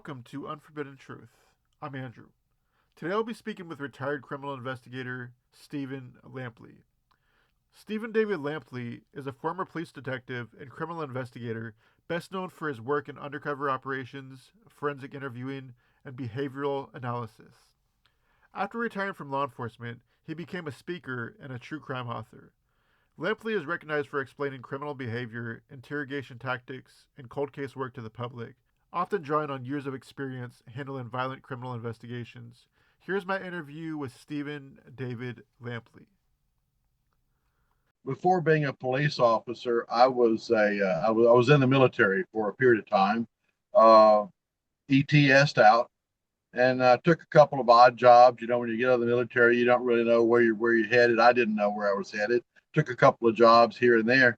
Welcome to Unforbidden Truth. I'm Andrew. Today I'll be speaking with retired criminal investigator Steven Lampley. Stephen David Lampley is a former police detective and criminal investigator best known for his work in undercover operations, forensic interviewing, and behavioral analysis. After retiring from law enforcement, he became a speaker and a true crime author. Lampley is recognized for explaining criminal behavior, interrogation tactics, and cold case work to the public, often drawing on years of experience handling violent criminal investigations. Here's my interview with Stephen David Lampley. Before being a police officer, I was in the military for a period of time, uh, ETS'd out, and took a couple of odd jobs. You know, when you get out of the military, you don't really know where you're headed. I didn't know where I was headed. Took a couple of jobs here and there,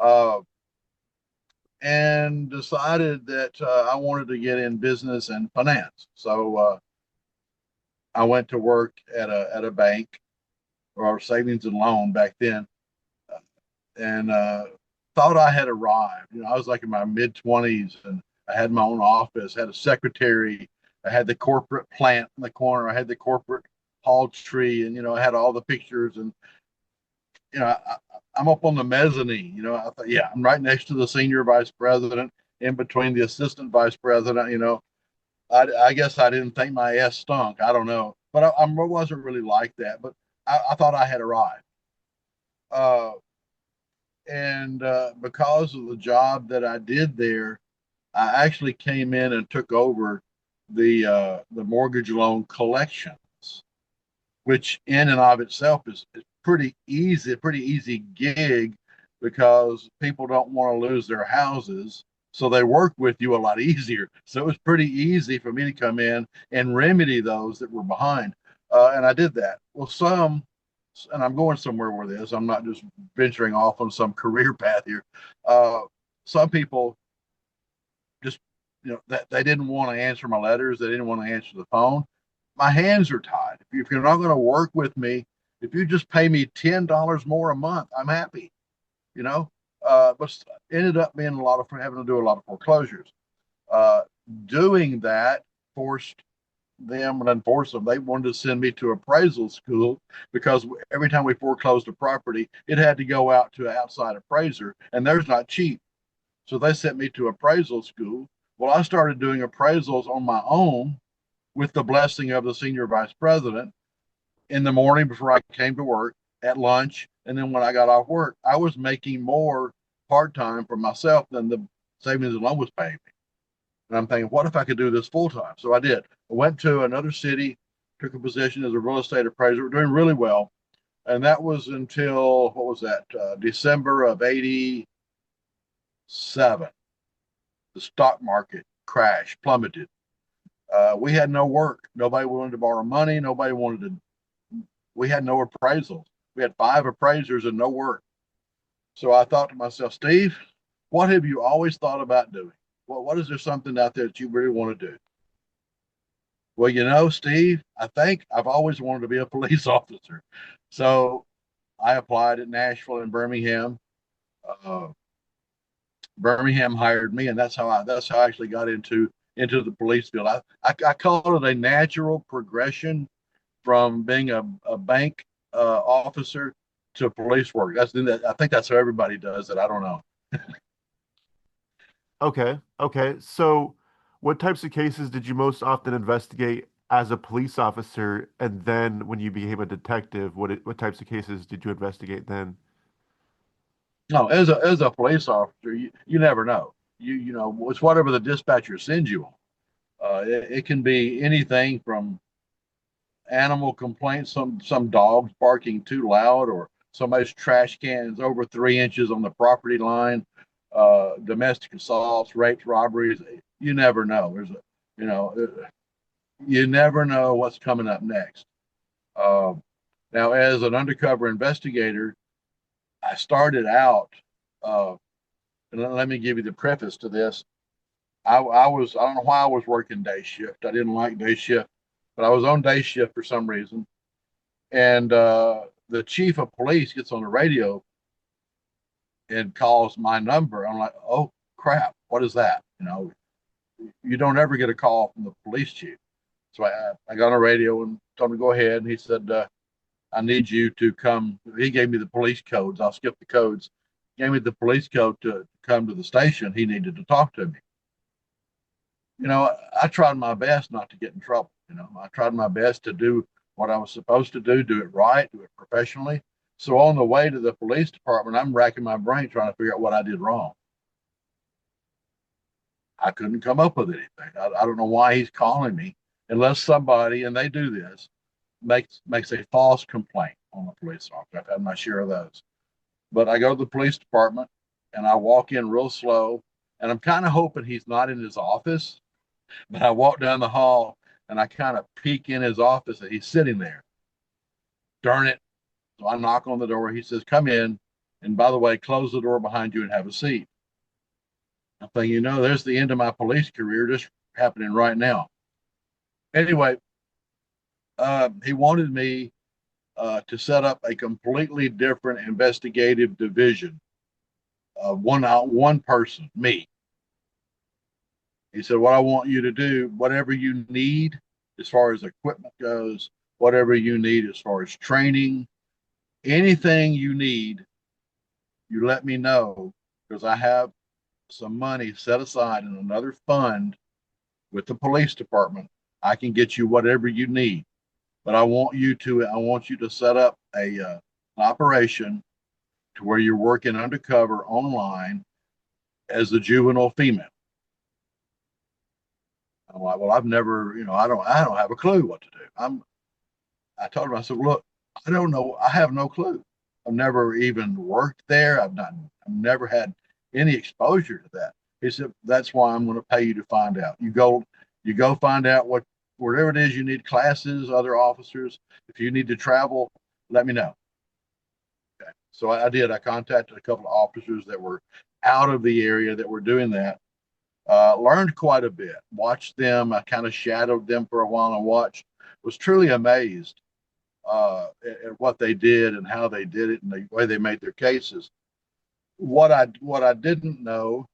uh, and decided that I wanted to get in business and finance. So I went to work at a bank or savings and loan back then, and thought I had arrived. You know, I was like in my mid 20s, and I had my own office, had a secretary, I had the corporate plant in the corner, I had the corporate hall tree, and I had all the pictures, and I'm up on the mezzanine. I thought, yeah, I'm right next to the senior vice president, in between the assistant vice president. I guess I didn't think my ass stunk. I don't know, but I wasn't really like that. But I thought I had arrived. Uh, and because of the job that I did there, I actually came in and took over the mortgage loan collections, which in and of itself is pretty easy gig, because people don't want to lose their houses, so they work with you a lot easier. So it was pretty easy for me to come in and remedy those that were behind, and I did that. Well, and I'm going somewhere with this. I'm not just venturing off on some career path here. Uh, some people just, that they didn't want to answer my letters. They didn't want to answer the phone. My hands are tied. If you're not going to work with me, if you just pay me $10 more a month, I'm happy. You know, but ended up being a lot of having to do a lot of foreclosures. Uh, Doing that forced them and unforced them. They wanted to send me to appraisal school, because every time we foreclosed a property, it had to go out to an outside appraiser, and theirs not cheap. So they sent me to appraisal school. Well, I started doing appraisals on my own with the blessing of the senior vice president, in the morning before I came to work, at lunch, and then when I got off work. I was making more part time for myself than the savings and loan was paying me. And I'm thinking, what if I could do this full time? So I did. I went to another city, took a position as a real estate appraiser, doing really well. And that was until, what was that, December of 87. The stock market crashed, plummeted. We had no work. Nobody wanted to borrow money. We had no appraisals. We had 5 appraisers and no work. So I thought to myself, Steve, what have you always thought about doing? What is there something out there that you really want to do? Well, Steve, I think I've always wanted to be a police officer. So I applied at Nashville and Birmingham. Uh, Birmingham hired me, and that's how I actually got into the police field. I call it a natural progression from being a bank officer to police work. I think that's how everybody does it. I don't know. Okay. So, what types of cases did you most often investigate as a police officer? And then when you became a detective, what types of cases did you investigate then? No, as a police officer, you never know. It's whatever the dispatcher sends you on. It can be anything from animal complaints, some dogs barking too loud, or somebody's trash cans over 3 inches on the property line, domestic assaults, rapes, robberies. You never know. You know, you never know what's coming up next. Uh, Now, as an undercover investigator, I started out. Uh, and let me give you the preface to this. I don't know why I was working day shift. I didn't like day shift, but I was on day shift for some reason. And the chief of police gets on the radio and calls my number. I'm like, oh crap, what is that? you don't ever get a call from the police chief. So I got on the radio and told him to go ahead. And he said, I need you to come. He gave me the police codes. I'll skip the codes. He gave me the police code to come to the station. He needed to talk to me. I tried my best not to get in trouble. I tried my best to do what I was supposed to do it right, do it professionally. So on the way to the police department, I'm racking my brain trying to figure out what I did wrong. I couldn't come up with anything. I don't know why he's calling me unless somebody, and they do this, makes a false complaint on the police officer. I've had my share of those. But I go to the police department and I walk in real slow, and I'm kind of hoping he's not in his office. But I walk down the hall and I kind of peek in his office and he's sitting there. Darn it. So I knock on the door. He says, come in. And by the way, close the door behind you and have a seat. I'm thinking, there's the end of my police career just happening right now. Anyway, he wanted me to set up a completely different investigative division. One person, me. He said, what I want you to do, whatever you need as far as equipment goes, whatever you need as far as training, anything you need, you let me know, because I have some money set aside in another fund with the police department. I can get you whatever you need. But I want you to set up an operation to where you're working undercover online as a juvenile female. I'm like, well, I've never, I don't have a clue what to do. I told him, I said, look, I don't know. I have no clue. I've never even worked there. I've never had any exposure to that. He said, that's why I'm going to pay you to find out. You go find out whatever it is you need, classes, other officers. If you need to travel, let me know. Okay. So I did. I contacted a couple of officers that were out of the area that were doing that. Learned quite a bit. Watched them. I kind of shadowed them for a while and watched. Was truly amazed at what they did and how they did it and the way they made their cases. What I didn't know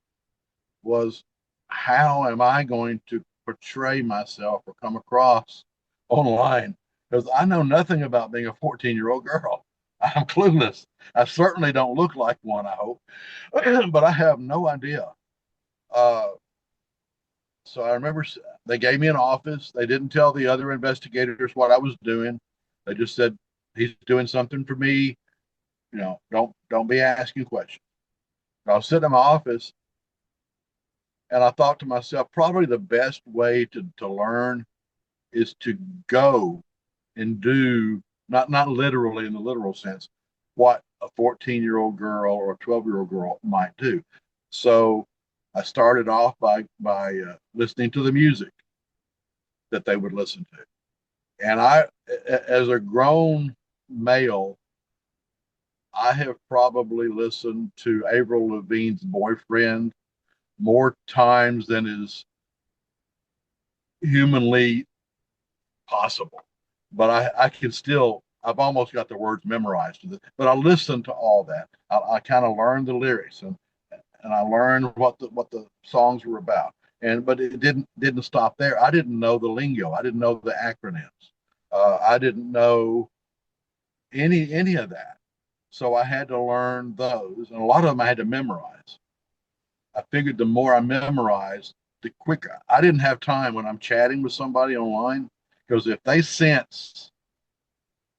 was how am I going to portray myself or come across online, because I know nothing about being a 14-year-old girl. I'm clueless. I certainly don't look like one, I hope, but I have no idea. So I remember they gave me an office. They didn't tell the other investigators what I was doing. They just said, he's doing something for me. Don't be asking questions. I was sitting in my office and I thought to myself, probably the best way to learn is to go and do, not literally in the literal sense, what a 14-year-old girl or a 12-year-old girl might do. So I started off by listening to the music that they would listen to. And I, as a grown male, I have probably listened to Avril Lavigne's Boyfriend more times than is humanly possible. But I can still, I've almost got the words memorized. But I listened to all that. I kind of learned the lyrics and I learned what the songs were about. But it didn't stop there. I didn't know the lingo. I didn't know the acronyms. I didn't know any of that. So I had to learn those, and a lot of them I had to memorize. I figured the more I memorized, the quicker. I didn't have time when I'm chatting with somebody online, because if they sense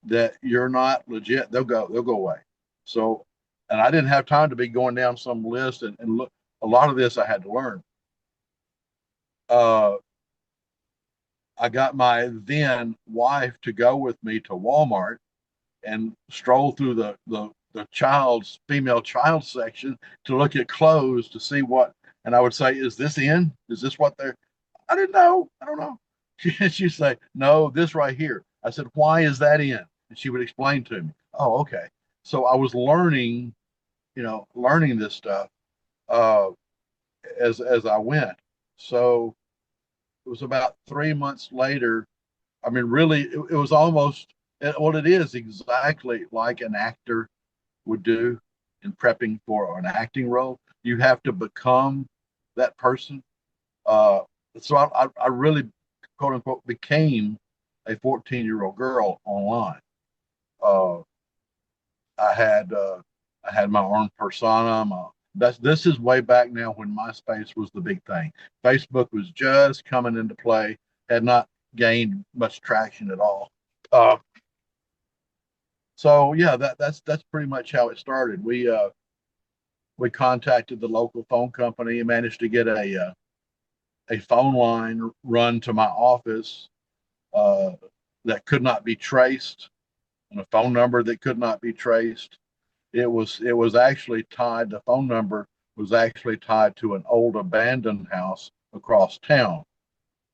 that you're not legit, they'll go away. So, and I didn't have time to be going down some list and look. A lot of this I had to learn. I got my then wife to go with me to Walmart and stroll through the female child section to look at clothes to see what, and I would say, is this in? Is this what they're, I didn't know. I don't know. She'd say, no, this right here. I said, why is that in? And she would explain to me. Oh, okay. So I was learning this stuff as I went. So it was about 3 months later. I mean, really, it was almost, well, it is exactly like an actor would do in prepping for an acting role. You have to become that person. so I really, quote unquote, became a 14-year-old girl online. Uh, I had I had my own persona. This is way back now when MySpace was the big thing. Facebook was just coming into play, had not gained much traction at all. Uh, so yeah, that's pretty much how it started. We contacted the local phone company and managed to get a phone line run to my office uh, that could not be traced, and a phone number that could not be traced. It was actually tied. The phone number was actually tied to an old abandoned house across town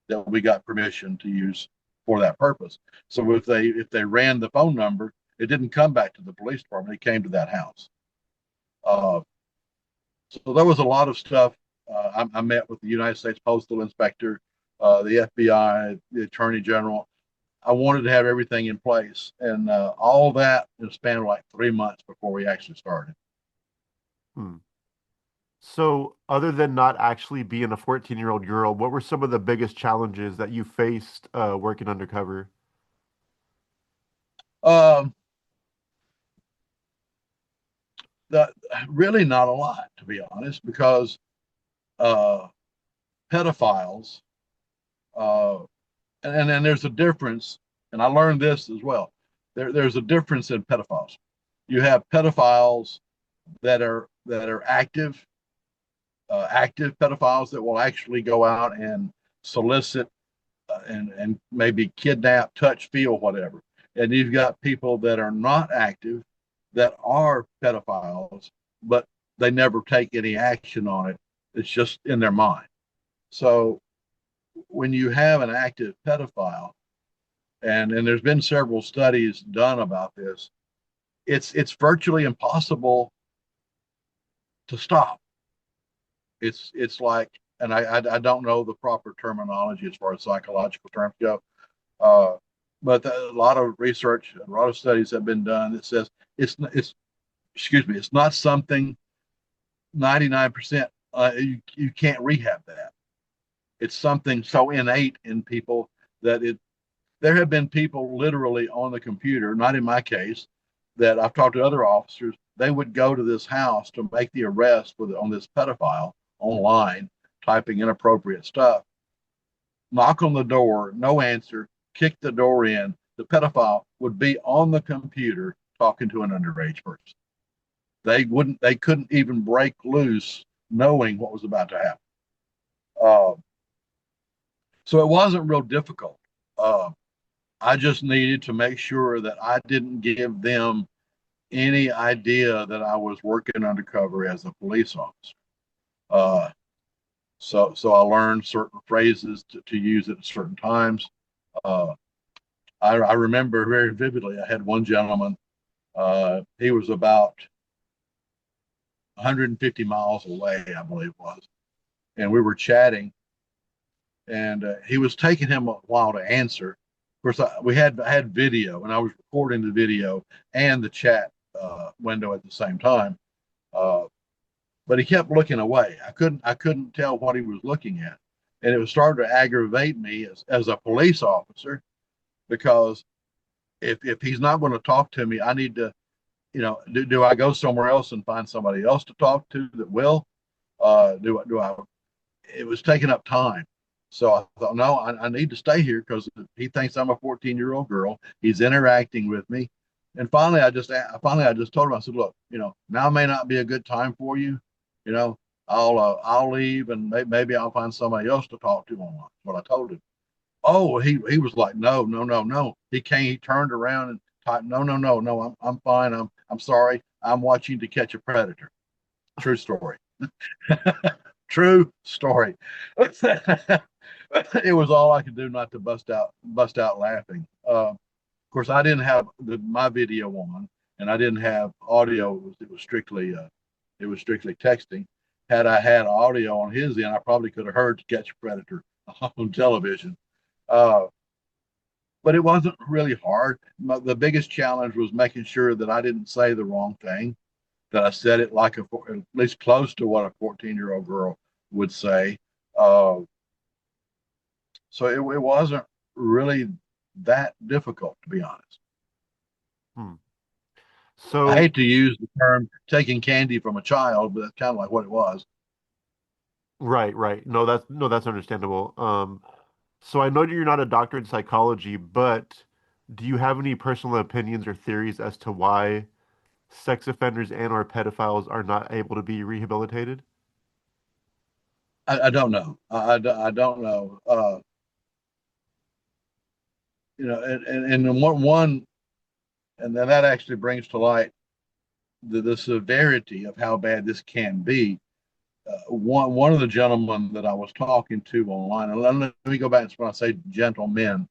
that we got permission to use for that purpose. So if they ran the phone number, it didn't come back to the police department. It came to that house. Uh, so there was a lot of stuff. I met with the United States Postal Inspector, the FBI, the Attorney General. I wanted to have everything in place, and all that in a span of like 3 months before we actually started. Hmm. So, other than not actually being a 14-year-old girl, what were some of the biggest challenges that you faced working undercover? Um, the, Really not a lot, to be honest, because uh, pedophiles, uh, and there's a difference, and I learned this as well. There's a difference in pedophiles. You have pedophiles that are active pedophiles that will actually go out and solicit and maybe kidnap, touch, feel, whatever. And you've got people that are not active, that are pedophiles, but they never take any action on it. It's just in their mind. So when you have an active pedophile, and there's been several studies done about this, it's virtually impossible to stop. It's like, and I don't know the proper terminology as far as psychological terms go, uh, but a lot of research, a lot of studies have been done that says it's excuse me, it's not something 99%. You can't rehab that. It's something so innate in people that it. There have been people literally on the computer, not in my case, that I've talked to other officers. They would go to this house to make the arrest on this pedophile online, typing inappropriate stuff. Knock on the door, no answer, kick the door in. The pedophile would be on the computer talking to an underage person. They couldn't even break loose knowing what was about to happen. Uh, so it wasn't real difficult. Uh, I just needed to make sure that I didn't give them any idea that I was working undercover as a police officer. Uh, so I learned certain phrases to use at certain times. Uh, I remember very vividly. I had one gentleman. He was about 150 miles away, I believe it was, and we were chatting. And he was taking him a while to answer. Of course, I had video, and I was recording the video and the chat window at the same time. Uh, but he kept looking away. I couldn't tell what he was looking at, and it was starting to aggravate me as a police officer, because if he's not going to talk to me, I need to, do I go somewhere else and find somebody else to talk to that will? Do I? It was taking up time. So I thought, no, I need to stay here because he thinks I'm a 14-year-old girl. He's interacting with me. And finally I just told him, I said, look, now may not be a good time for you. You know, I'll leave, and maybe I'll find somebody else to talk to online. That's what I told him. Oh, he was like, no, no, no, no. He came, he turned around and typed, no, no, no, no, I'm fine. I'm sorry. I'm watching To Catch a Predator. True story. True story. It was all I could do not to bust out laughing. Of course, I didn't have my video on, and I didn't have audio. It was strictly texting. Had I had audio on his end, I probably could have heard To Catch a Predator on television. Uh, but it wasn't really hard. The biggest challenge was making sure that I didn't say the wrong thing, that I said it like at least close to what a 14-year-old girl would say. Uh, So it wasn't really that difficult, to be honest. Hmm. I So hate to use the term taking candy from a child, but that's kind of like what it was. right, right. No, that's understandable. So I know you're not a doctor in psychology, but do you have any personal opinions or theories as to why sex offenders and or pedophiles are not able to be rehabilitated? I don't know. I don't know. And one, and then that actually brings to light the severity of how bad this can be. One of the gentlemen that I was talking to online, and let me go back to when I say gentlemen,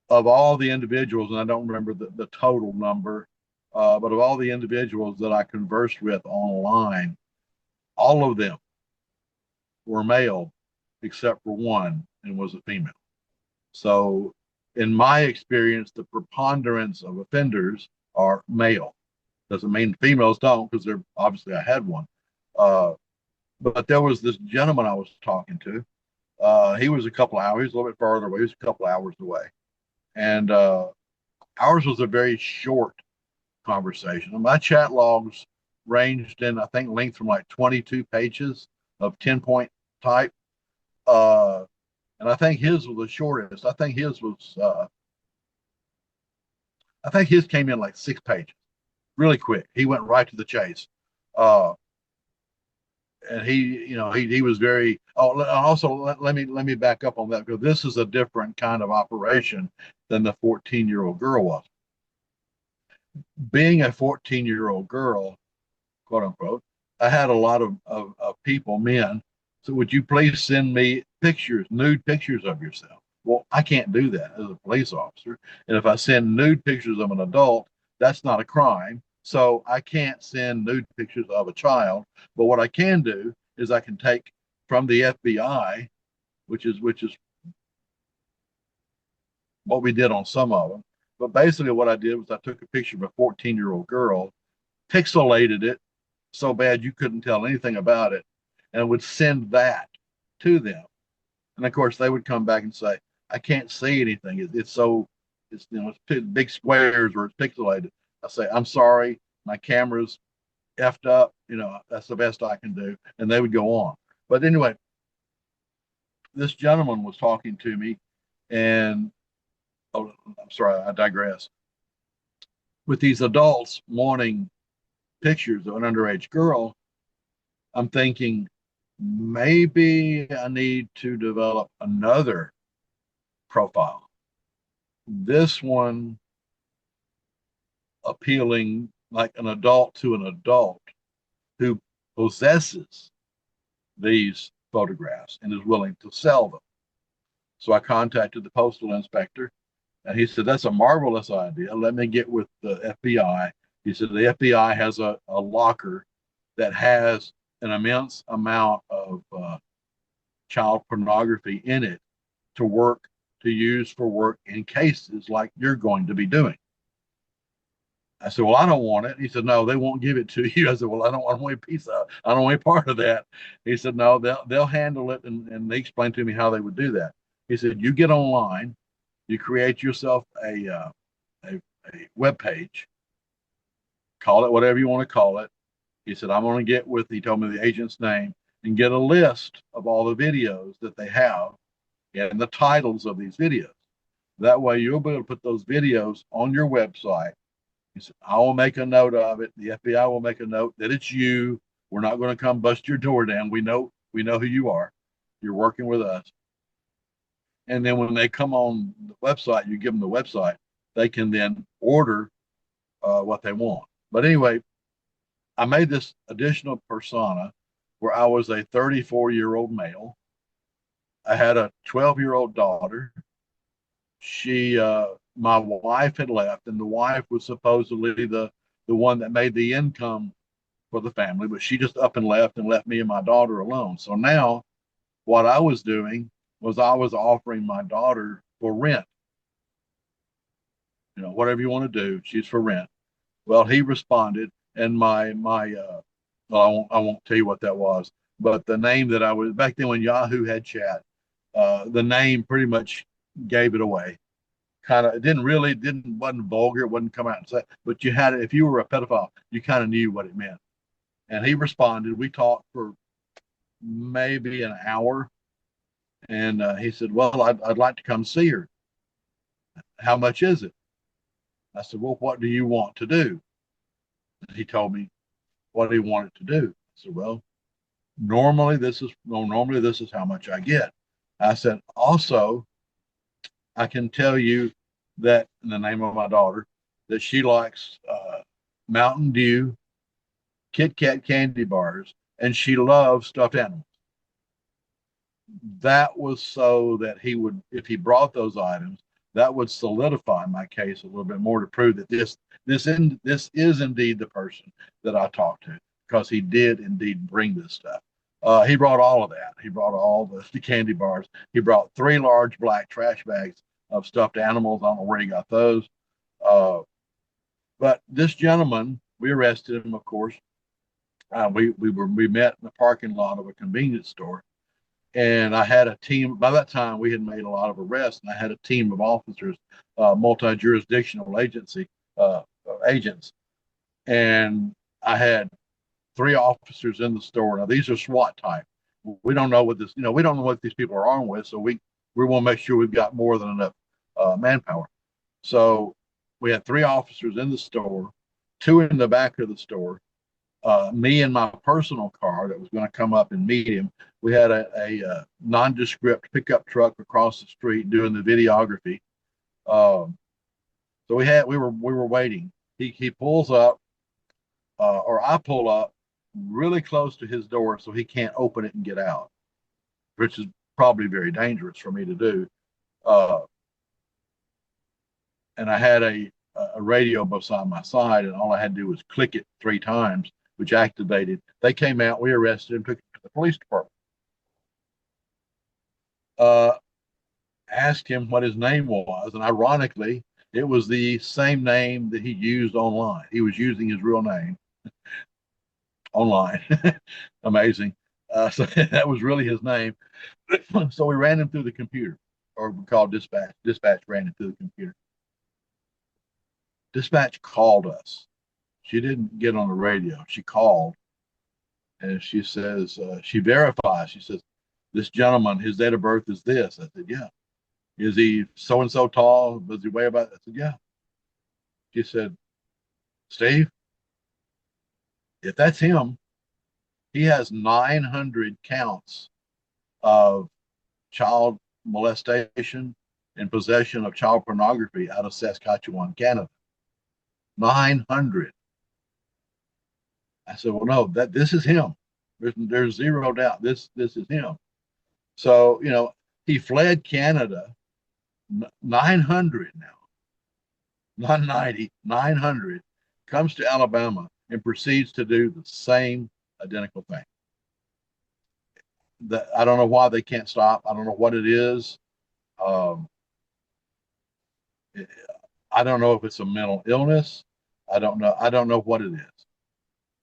of all the individuals, and I don't remember the total number, but of all the individuals that I conversed with online, all of them were male except for one, and was a female. So, in my experience, the preponderance of offenders are male. Doesn't mean females don't, because they're obviously I had one. Uh, but there was this gentleman I was talking to. He was a couple hours, he was a little bit farther away. He was a couple hours away, and ours was a very short conversation. And my chat logs ranged in, I think, length from like 22 pages of 10-point type. Uh, and I think his was the shortest. I think his came in like 6 pages, really quick. He went right to the chase. Uh, and he was very. Oh, also let me back up on that, because this is a different kind of operation than the 14-year-old girl was. Being a 14-year-old girl, quote unquote, I had a lot of people, men. So would you please send me pictures, nude pictures of yourself? Well, I can't do that as a police officer. And if I send nude pictures of an adult, that's not a crime. So I can't send nude pictures of a child. But what I can do is I can take from the FBI, which is what we did on some of them. But basically, what I did was I took a picture of a 14-year-old girl, pixelated it so bad you couldn't tell anything about it, and would send that to them. And of course, they would come back and say, "I can't see anything. It's so it's big squares or it's pixelated." I say, "I'm sorry, my camera's effed up. That's the best I can do," and they would go on. But anyway, this gentleman was talking to me, and oh, I'm sorry, I digress. With these adults wanting pictures of an underage girl, I'm thinking maybe I need to develop another profile. This one appealing like an adult to an adult who possesses these photographs and is willing to sell them. So I contacted the postal inspector, and he said, "That's a marvelous idea. Let me get with the FBI." He said, "The FBI has a locker that has an immense amount of child pornography in it to use for work in cases like you're going to be doing." I said, "Well, I don't want it." He said, "No, they won't give it to you." I said, "Well, I don't want any piece of it. I don't want any part of that." He said, "No, they'll handle it." And they explained to me how they would do that. He said, "You get online, you create yourself a web page, call it whatever you want to call it." He said, "I'm going to get with," he told me the agent's name, "and get a list of all the videos that they have and the titles of these videos. That way you'll be able to put those videos on your website." He said, "I will make a note of it. The FBI will make a note that it's you. We're not going to come bust your door down. We know who you are. You're working with us." And then when they come on the website, you give them the website. They can then order what they want. But anyway, I made this additional persona where I was a 34-year-old male. I had a 12-year-old daughter. My wife had left, and the wife was supposedly the one that made the income for the family, but she just up and left me and my daughter alone. So now what I was doing was I was offering my daughter for rent. Whatever you want to do, she's for rent. Well, he responded, and well, I won't tell you what that was, but the name that I was back then when Yahoo had chat, The name pretty much gave it away. Kind of, it didn't really didn't wasn't vulgar. It wouldn't come out and say, but you had it. If you were a pedophile, you kind of knew what it meant. And he responded. We talked for maybe an hour, and he said, "Well, I'd like to come see her. How much is it?" I said, "Well, what do you want to do?" He told me what he wanted to do. I said, "Well, normally this is how much I get." I said, "Also, I can tell you that in the name of my daughter, that she likes Mountain Dew, Kit Kat candy bars, and she loves stuffed animals." That was so that he would, if he brought those items, that would solidify my case a little bit more to prove that this is indeed the person that I talked to, because he did indeed bring this stuff. He brought all of that. He brought all the candy bars. He brought 3 large black trash bags of stuffed animals. I don't know where he got those. Uh, but this gentleman, we arrested him, of course. We met in the parking lot of a convenience store, and I had a team. By that time, we had made a lot of arrests, and I had a team of officers, multi-jurisdictional agents, and I had 3 officers in the store. Now these are SWAT type. We don't know what this, we don't know what these people are armed with, so we want to make sure we've got more than enough manpower. So we had 3 officers in the store, 2 in the back of the store, me in my personal car that was going to come up and meet him. We had a nondescript pickup truck across the street doing the videography. So we were waiting. He pulls up, or I pull up really close to his door so he can't open it and get out, which is probably very dangerous for me to do. Uh, and I had a radio beside my side, and all I had to do was click it 3 times, which activated. They came out, we arrested him, took him to the police department. Uh, Asked him what his name was, and ironically, it was the same name that he used online. He was using his real name online. Amazing. So that was really his name. So we ran him through the computer, or we called dispatch. Dispatch ran him through the computer. Dispatch called us. She didn't get on the radio. She called, and she says, she verifies. She says, "This gentleman, his date of birth is this." I said, "Yeah." "Is he so and so tall? Does he weigh about?" I said, "Yeah." She said, "Steve, if that's him, he has 900 counts of child molestation and possession of child pornography out of Saskatchewan, Canada. 900." I said, "Well, no, this is him. There's zero doubt. This is him." So, he fled Canada, 900 now, not 90, 900, comes to Alabama and proceeds to do the same identical thing. I don't know why they can't stop. I don't know what it is. Um, I don't know if it's a mental illness. I don't know. I don't know what it is.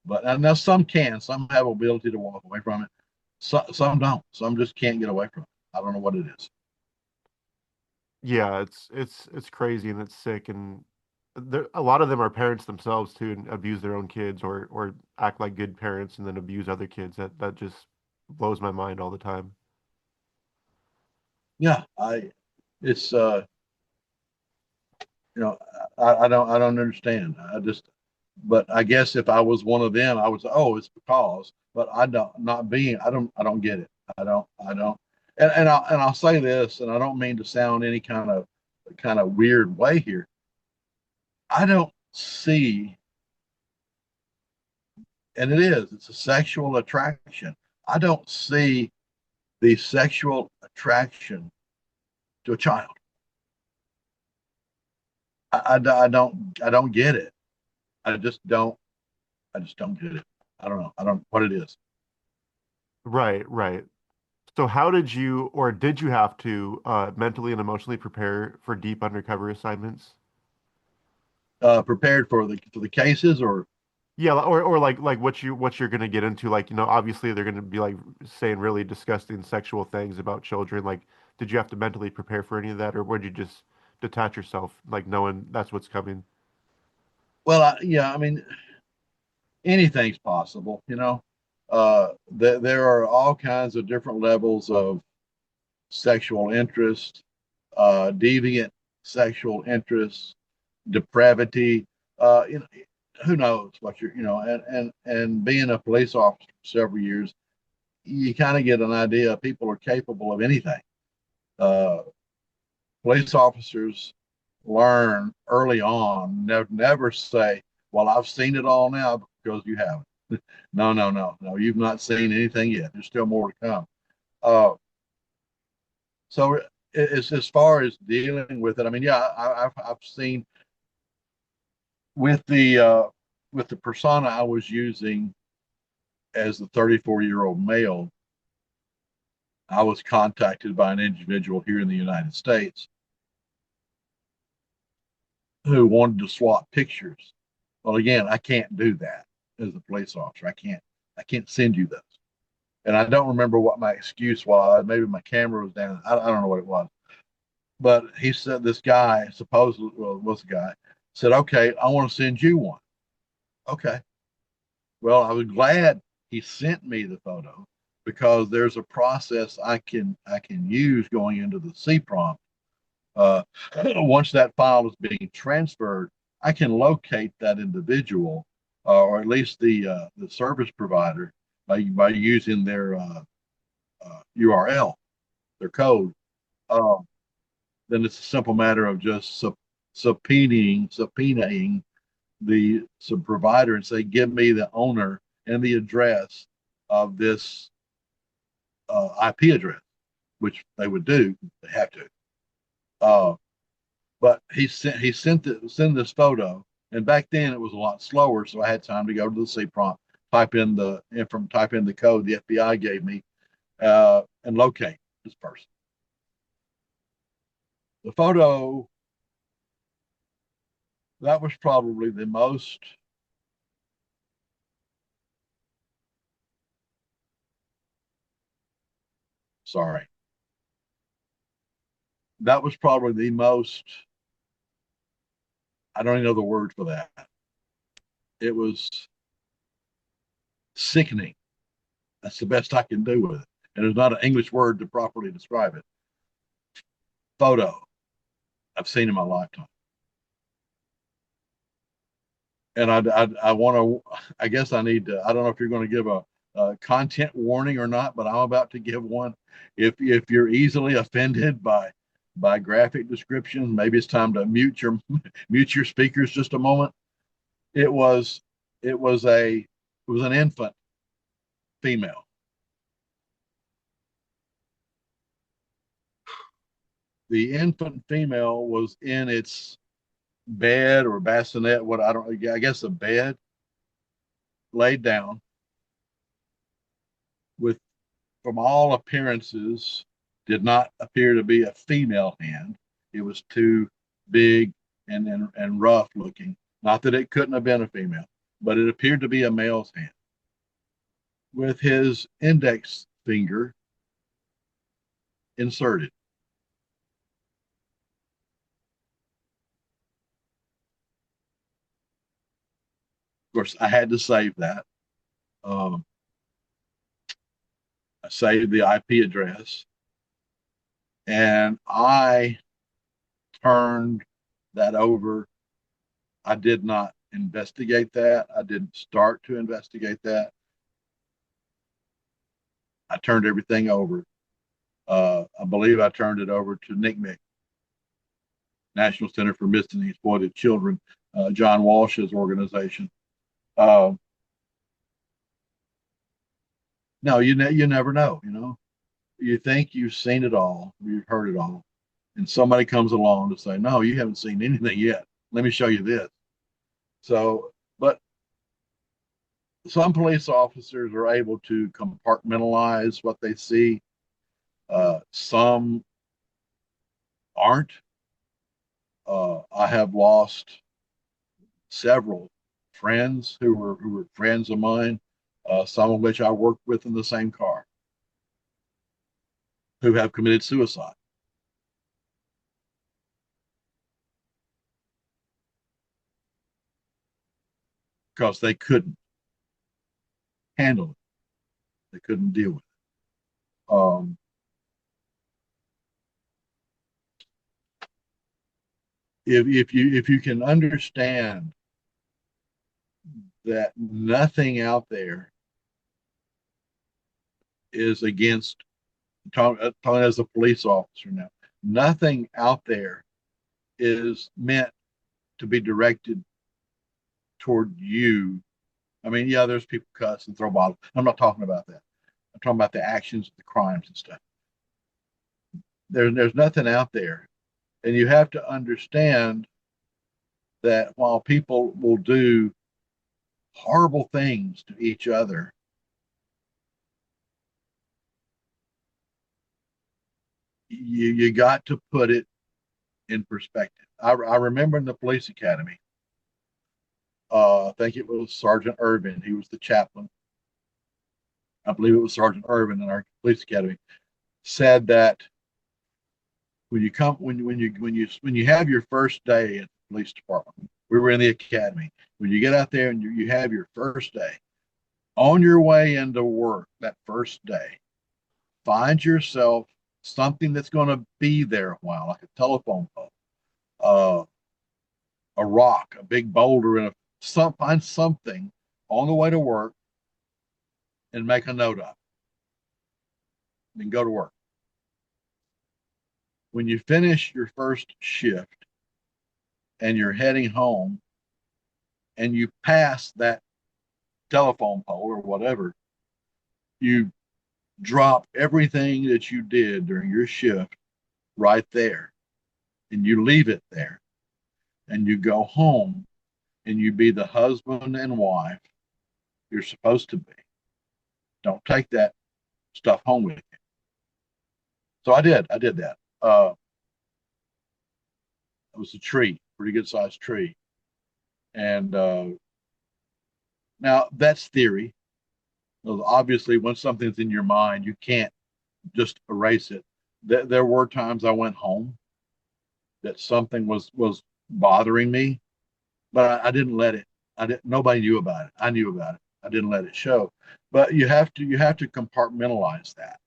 But now some can. Some have ability to walk away from it. Some don't. Some just can't get away from it. I don't know what it is. Yeah, it's crazy and it's sick, and a lot of them are parents themselves too, and abuse their own kids or act like good parents and then abuse other kids. That just blows my mind all the time. Yeah, it's I don't understand. But I guess if I was one of them, I would say, "Oh, it's because." But I don't get it. I don't. And I'll say this, and I don't mean to sound any kind of weird way here. I don't see, and it's a sexual attraction. I don't see the sexual attraction to a child. I don't get it. I just don't. I just don't get it. I don't know. I don't what it is. Right, right. So how did you, or did you have to, mentally and emotionally prepare for deep undercover assignments? Prepared for the cases, or Yeah, or like what you're gonna get into, like, obviously they're gonna be like saying really disgusting sexual things about children. Like did you have to mentally prepare for any of that, or would you just detach yourself, like knowing that's what's coming? Well, yeah, I mean, anything's possible, you know. There are all kinds of different levels of sexual interest, deviant sexual interest, depravity. You know, who knows what you're, you know, and being a police officer for several years, you kind of get an idea people are capable of anything. Uh, Police officers learn early on, never say, "Well, I've seen it all now," because you haven't. No, no, no, no. You've not seen anything yet. There's still more to come. Uh, so it's as far as dealing with it. I mean, yeah, I've seen with the uh, with the persona I was using as the 34-year-old male. I was contacted by an individual here in the United States who wanted to swap pictures. Well, again, I can't do that as a police officer. I can't send you those. And I don't remember what my excuse was. Maybe my camera was down. I don't know what it was. But he said this guy, supposedly well, was a guy, said, "Okay, I want to send you one." Okay. Well, I was glad he sent me the photo because there's a process I can use going into the C prompt. Uh, Once that file is being transferred, I can locate that individual, or at least the service provider, by using their URL, their code. Uh, then it's a simple matter of just subpoenaing the provider and say, "Give me the owner and the address of this IP address," which they would do. They have to. Uh, but sent this photo, and back then it was a lot slower, so I had time to go to the C prompt, type in the code the FBI gave me, and locate this person. The photo, that was probably the most, sorry, that was probably the most, I don't even know the word for that. It was sickening. That's the best I can do with it. And there's not an English word to properly describe it. Photo I've seen in my lifetime. And I want to, I guess I need to, I don't know if you're going to give a content warning or not, but I'm about to give one. If you're easily offended by graphic descriptions, maybe it's time to mute your speakers just a moment. It was it was a it was an infant female. The infant female was in its bed or bassinet, what I guess a bed, laid down with, from all appearances, did not appear to be a female hand. It was too big and rough looking. Not that it couldn't have been a female, but it appeared to be a male's hand with his index finger inserted. Of course, I had to save that. Um, I saved the IP address, and I turned that over. I did not investigate that. I didn't start to investigate that. I turned everything over. I believe I turned it over to NCMEC, National Center for Missing and Exploited Children, John Walsh's organization. Uh, no, you never know. You know, you think you've seen it all, you've heard it all, and somebody comes along to say, "No, you haven't seen anything yet. Let me show you this." So, but some police officers are able to compartmentalize what they see. Some aren't. I have lost several friends who were friends of mine, some of which I worked with in the same car, who have committed suicide. because they couldn't handle it. They couldn't deal with it. If you can understand that nothing out there is against, talking as a police officer now, nothing out there is meant to be directed toward you. I mean, yeah, there's people cuss and throw bottles. I'm not talking about that. I'm talking about the actions, the crimes and stuff. There's nothing out there. And you have to understand that while people will do horrible things to each other, you got to put it in perspective. I remember in the police academy, I think it was Sergeant Irvin. He was the chaplain. I believe it was Sergeant Irvin in our police academy said that when you have your first day at the police department, we were in the academy. When you get out there and you have your first day, on your way into work that first day, find yourself something that's going to be there a while, like a telephone pole, uh, a rock, a big boulder, and find something on the way to work and make a note of it and go to work. When you finish your first shift and you're heading home and you pass that telephone pole or whatever, you drop everything that you did during your shift right there and you leave it there and you go home and you be the husband and wife you're supposed to be. Don't take that stuff home with you. So I did that. It was a tree, pretty good sized tree. And now that's theory. Obviously, when something's in your mind, you can't just erase it. There were times I went home that something was bothering me, but I didn't let it. I didn't. Nobody knew about it. I knew about it. I didn't let it show. But you have to compartmentalize that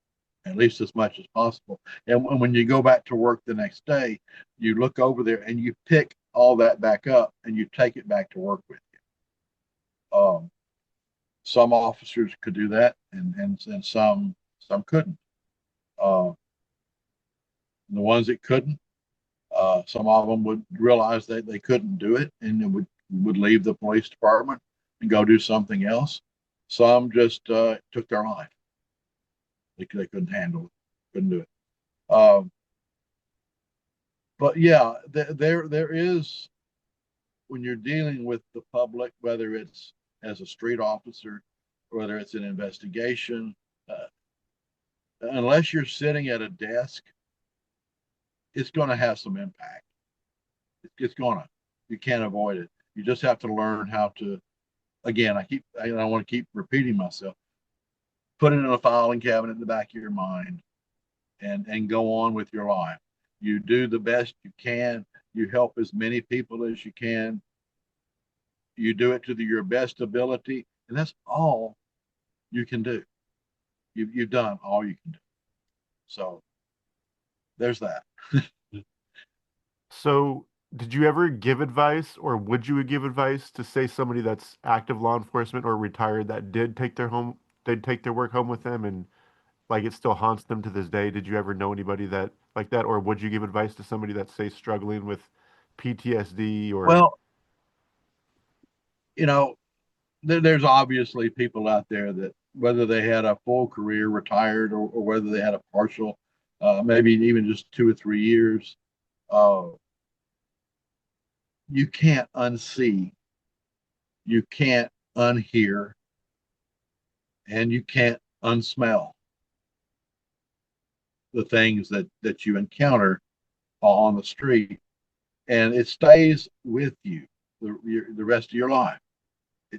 at least as much as possible. And when you go back to work the next day, you look over there and you pick all that back up and you take it back to work with you. Some officers could do that, and some couldn't. Uh, the ones that couldn't, some of them would realize that they couldn't do it and would leave the police department and go do something else. Some just took their life. They couldn't handle it, couldn't do it. But yeah, there is, when you're dealing with the public, whether it's as a street officer, whether it's an investigation, uh, unless you're sitting at a desk, it's going to have some impact. It's going to. You can't avoid it. You just have to learn how to. Again, I want to keep repeating myself. Put it in a filing cabinet in the back of your mind, and go on with your life. You do the best you can. You help as many people as you can. You do it to your best ability, and that's all you can do. You've done all you can do. So there's that. So, did you ever give advice, or would you give advice to, say, somebody that's active law enforcement or retired that they'd take their work home with them, and like it still haunts them to this day? Did you ever know anybody that like that, or would you give advice to somebody that's, say, struggling with PTSD or? Well, you know, there's obviously people out there that, whether they had a full career retired, or whether they had a partial, maybe even just 2 or 3 years, uh, you can't unsee, you can't unhear, and you can't unsmell the things that you encounter on the street, and it stays with you the rest of your life.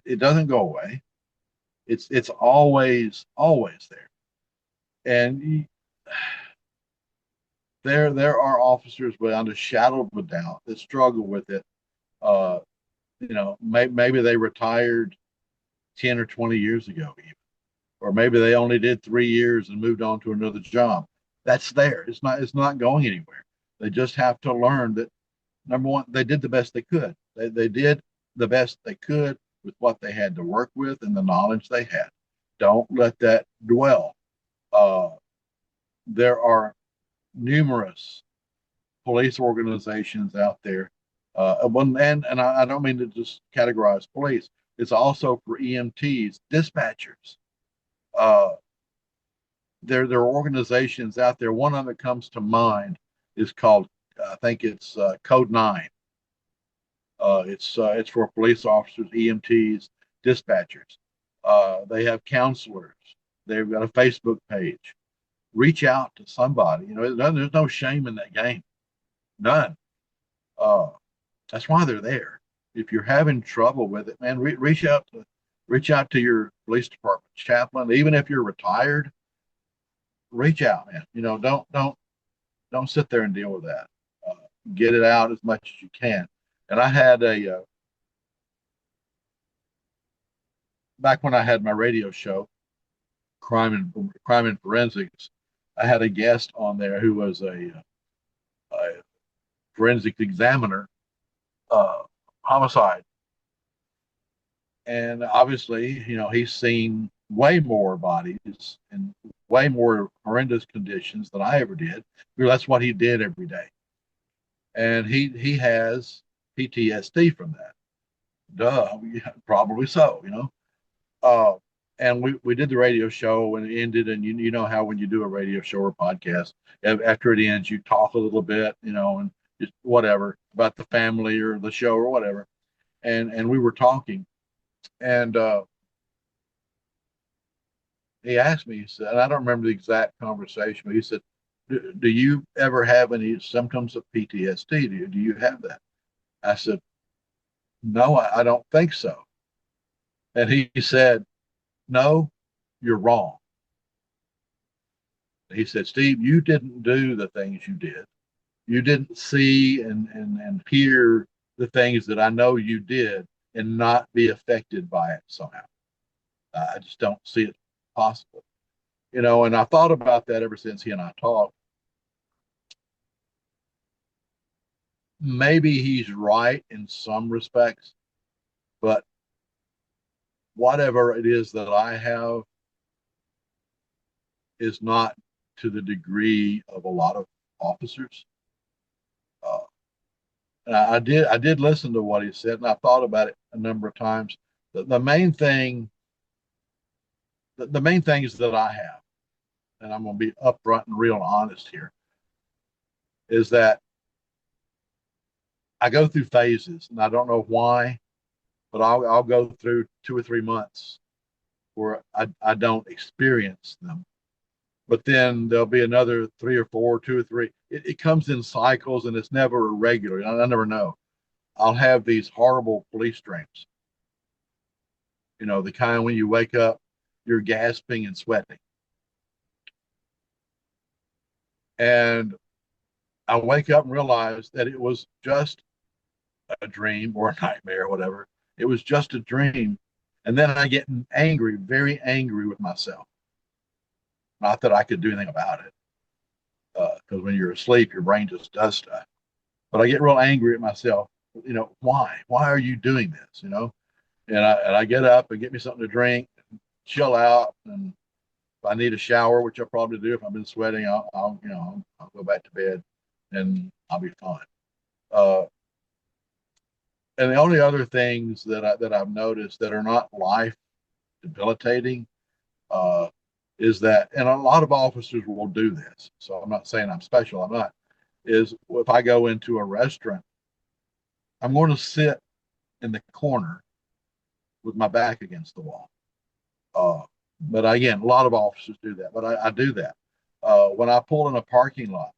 It doesn't go away. It's always there. And there are officers beyond a shadow of a doubt that struggle with it, uh, Maybe they retired 10 or 20 years ago, even, or maybe they only did 3 years and moved on to another job. That's there. It's not going anywhere. They just have to learn that, number one, they did the best they could. They did the best they could with what they had to work with and the knowledge they had. Don't let that dwell. Uh, there are numerous police organizations out there. And I don't mean to just categorize police. It's also for EMTs, dispatchers. Uh, there are organizations out there. One of them that comes to mind is called, I think it's Code 9. It's for police officers, EMTs, dispatchers. They have counselors. They've got a Facebook page. Reach out to somebody. There's no shame in that game. None. Uh, that's why they're there. If you're having trouble with it, man, reach out to your police department chaplain. Even if you're retired, reach out, man. Don't sit there and deal with that. Get it out as much as you can. And I had back when I had my radio show, Crime and Forensics, I had a guest on there who was a forensic examiner, homicide. And obviously, he's seen way more bodies and way more horrendous conditions than I ever did. That's what he did every day. And he has PTSD from that. Duh, probably so, and we did the radio show and it ended. And you know how when you do a radio show or podcast, after it ends, you talk a little bit, and just whatever about the family or the show or whatever. And we were talking, and he asked me, he said, and I don't remember the exact conversation, but he said, do you ever have any symptoms of PTSD? Do you have that? I said, no, I don't think so. And he said, no, you're wrong. He said, Steve, you didn't do the things you did. You didn't see and hear the things that I know you did and not be affected by it somehow. I just don't see it possible. And I thought about that ever since he and I talked. Maybe he's right in some respects, but whatever it is that I have is not to the degree of a lot of officers. And I did listen to what he said, and I thought about it a number of times. The main things that I have, and I'm going to be upfront and real honest here, is that I go through phases, and I don't know why, but I'll go through 2 or 3 months where I don't experience them. But then there'll be another 3 or 4, 2 or 3. It comes in cycles, and it's never regular. I never know. I'll have these horrible police dreams. The kind when you wake up, you're gasping and sweating. And I wake up and realize that it was just a dream or a nightmare or whatever. It was just a dream. And then I get angry, very angry with myself. Not that I could do anything about it. Because when you're asleep, your brain just does stuff. But I get real angry at myself. Why? Why are you doing this? And I get up and get me something to drink, chill out. And if I need a shower, which I'll probably do if I've been sweating, I'll go back to bed and I'll be fine. And the only other things that I've noticed that are not life debilitating is that, and a lot of officers will do this. So I'm not saying I'm special. I'm not. Is if I go into a restaurant, I'm going to sit in the corner with my back against the wall. But again, a lot of officers do that. But I do that. When I pull in a parking lot,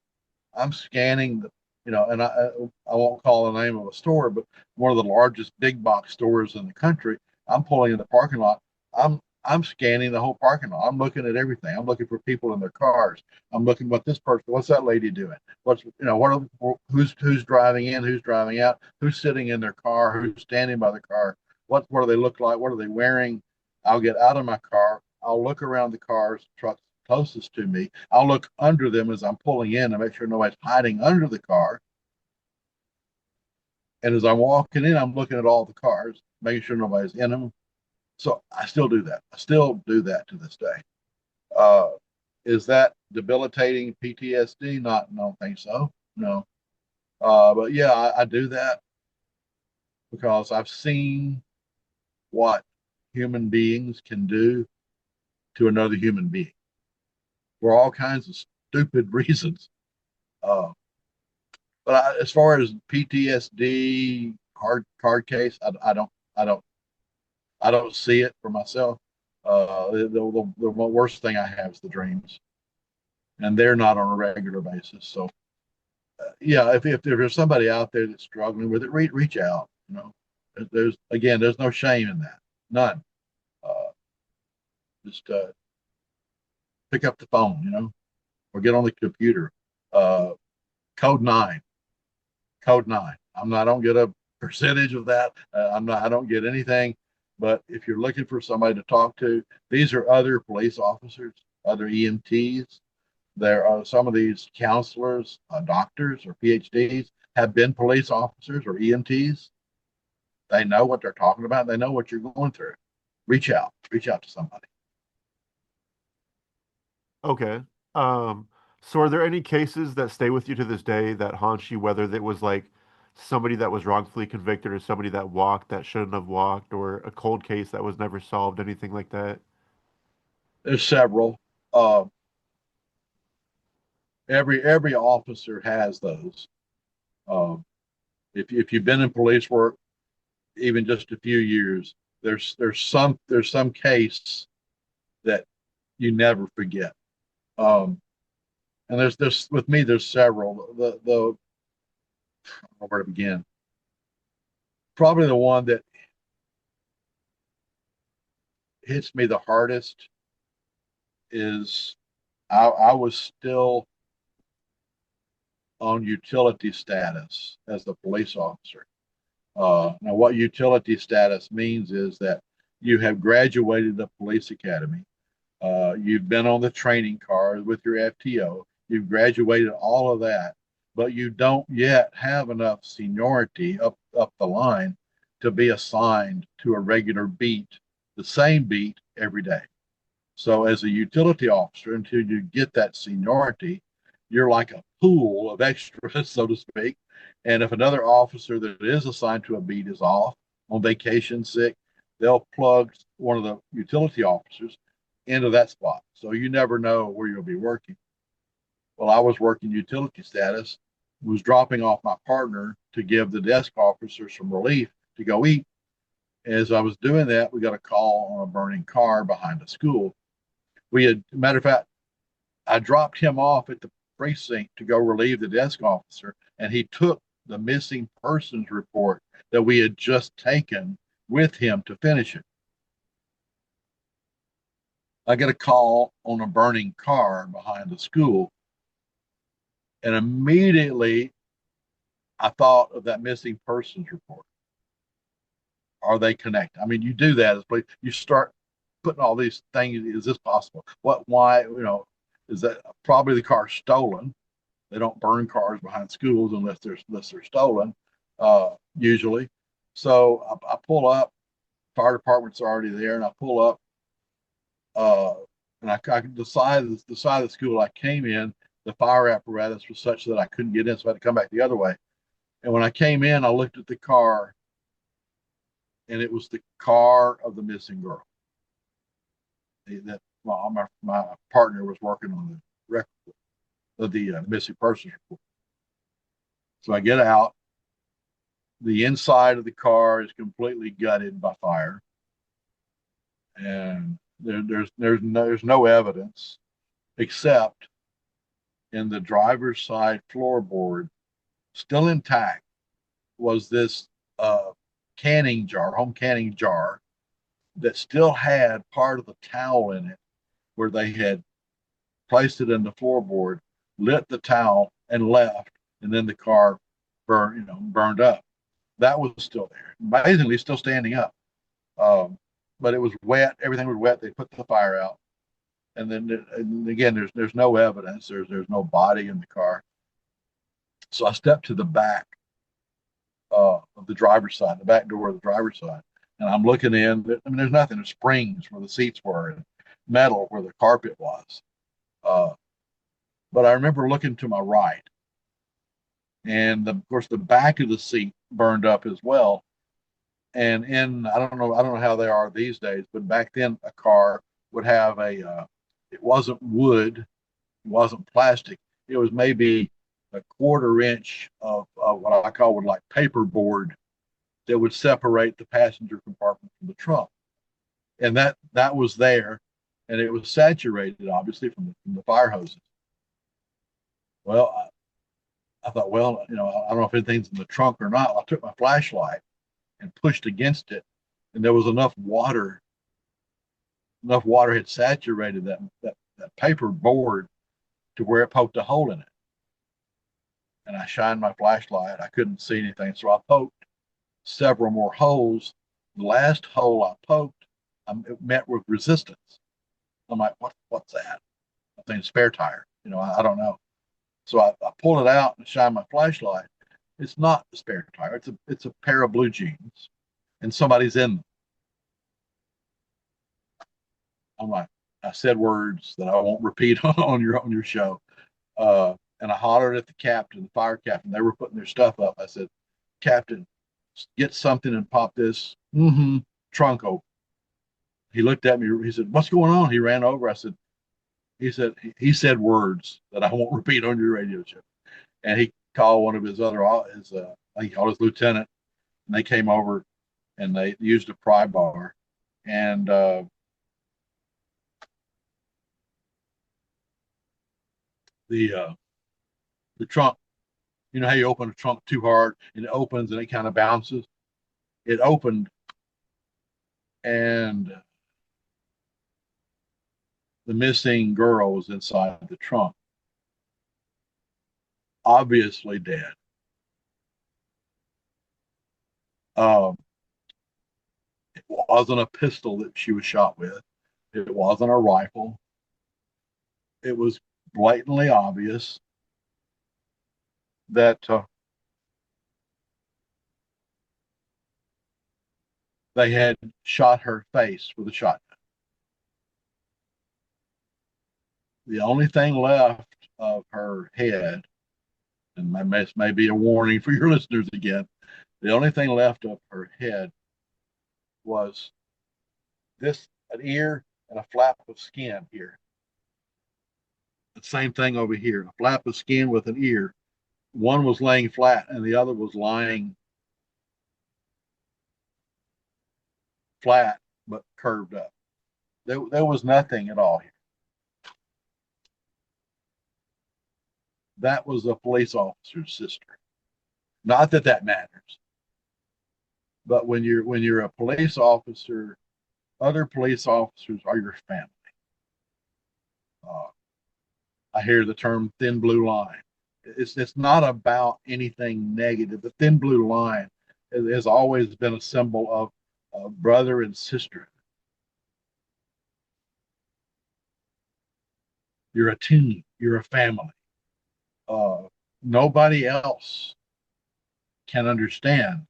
I'm scanning and I won't call the name of a store, but one of the largest big box stores in the country. I'm pulling in the parking lot. I'm I'm scanning the whole parking lot. I'm looking at everything. I'm looking for people in their cars. I'm looking what this person, what's that lady doing? What's who's driving in, who's driving out, who's sitting in their car, who's standing by the car, what do they look like, what are they wearing? I'll get out of my car. I'll look around the cars, trucks closest to me. I'll look under them as I'm pulling in to make sure nobody's hiding under the car. And as I'm walking in, I'm looking at all the cars, making sure nobody's in them. So I still do that. I still do that to this day. Uh, is that debilitating PTSD? Not, I don't think so. No. But yeah, I do that because I've seen what human beings can do to another human being for all kinds of stupid reasons. Uh, but as far as PTSD hard case, I don't I don't see it for myself. The worst thing I have is the dreams, and they're not on a regular basis. So, yeah, if there's somebody out there that's struggling with it, reach out. You know, there's no shame in that, none. Uh, just pick up the phone, or get on the computer. Uh, code 9, code 9. I don't get a percentage of that. I don't get anything. But if you're looking for somebody to talk to, these are other police officers, other EMTs. There are some of these counselors, doctors, or PhDs have been police officers or EMTs. They know what they're talking about. They know what you're going through. Reach out to somebody. Okay. Um, so are there any cases that stay with you to this day that haunt you, whether it was like somebody that was wrongfully convicted or somebody that walked that shouldn't have walked or a cold case that was never solved, anything like that? There's several. Uh, every officer has those. Uh, if you've been in police work even just a few years, there's some case that you never forget. Um, and there's with me there's several. The I don't know where to begin. Probably the one that hits me the hardest is I was still on utility status as the police officer. Now, what utility status means is that you have graduated the police academy. You've been on the training cars with your FTO. You've graduated all of that, but you don't yet have enough seniority up the line to be assigned to a regular beat, the same beat every day. So, as a utility officer, until you get that seniority, you're like a pool of extras, so to speak. And if another officer that is assigned to a beat is off on vacation, sick, they'll plug one of the utility officers into that spot. So you never know where you'll be working. Well, I was working utility status, was dropping off my partner to give the desk officers some relief to go eat. As I was doing that, we got a call on a burning car behind a school. Matter of fact, I dropped him off at the precinct to go relieve the desk officer, and he took the missing persons report that we had just taken with him to finish it. I get a call on a burning car behind the school, and immediately I thought of that missing persons report. Are they connected? I mean, you do that as police. You start putting all these things. Is this possible? What? Why? Is that probably the car stolen? They don't burn cars behind schools unless they're stolen, usually. So I pull up. Fire department's already there, and I pull up. Uh, and I decide the side of the school I came in, the fire apparatus was such that I couldn't get in, so I had to come back the other way. And when I came in, I looked at the car, and it was the car of the missing girl. That my partner was working on the record of the missing persons report. So I get out. The inside of the car is completely gutted by fire, and there's no evidence except in the driver's side floorboard, still intact, was this home canning jar that still had part of the towel in it where they had placed it in the floorboard, lit the towel, and left, and then the car burned up. That was still there. Amazingly, still standing up. But it was wet. Everything was wet. They put the fire out, and then and again, there's no evidence. There's no body in the car. So I stepped to the back of the driver's side, the back door of the driver's side, and I'm looking in. I mean, there's nothing. There's springs where the seats were and metal where the carpet was. Uh, but I remember looking to my right, and of course the back of the seat burned up as well. And I don't know how they are these days, but back then a car would have it wasn't wood, it wasn't plastic, it was maybe a quarter inch of what I call would like paper board that would separate the passenger compartment from the trunk, and that was there, and it was saturated obviously from the fire hoses. Well, I thought, well, I don't know if anything's in the trunk or not. I took my flashlight and pushed against it, and there was enough water had saturated that paper board to where it poked a hole in it. And I shined my flashlight. I couldn't see anything, so I poked several more holes. The last hole I poked, it met with resistance. I'm like, what's that? I think spare tire. I don't know. So I pulled it out and shined my flashlight. It's not a spare tire. It's a pair of blue jeans, and somebody's in them. I'm like, I said words that I won't repeat on your show, and I hollered at the captain, the fire captain. They were putting their stuff up. I said, Captain, get something and pop this trunk open. He looked at me. He said, "What's going on?" He ran over. He said words that I won't repeat on your radio show. And he called one of his he called his lieutenant, and they came over and they used a pry bar, and the trunk. You know how you open a trunk too hard and it opens and it kind of bounces. It opened, and the missing girl was inside the trunk, obviously dead. Um, it wasn't a pistol that she was shot with. It wasn't a rifle. It was blatantly obvious that they had shot her face with a shotgun. The only thing left of her head, and this may be a warning for your listeners again, the only thing left of her head was an ear and a flap of skin here. The same thing over here, a flap of skin with an ear. One was laying flat and the other was lying flat but curved up. There was nothing at all here. That was a police officer's sister. Not that that matters, but when you're a police officer, other police officers are your family. Uh, I hear the term thin blue line. It's not about anything negative. The thin blue line has always been a symbol of brother and sister. You're a team. You're a family. Nobody else can understand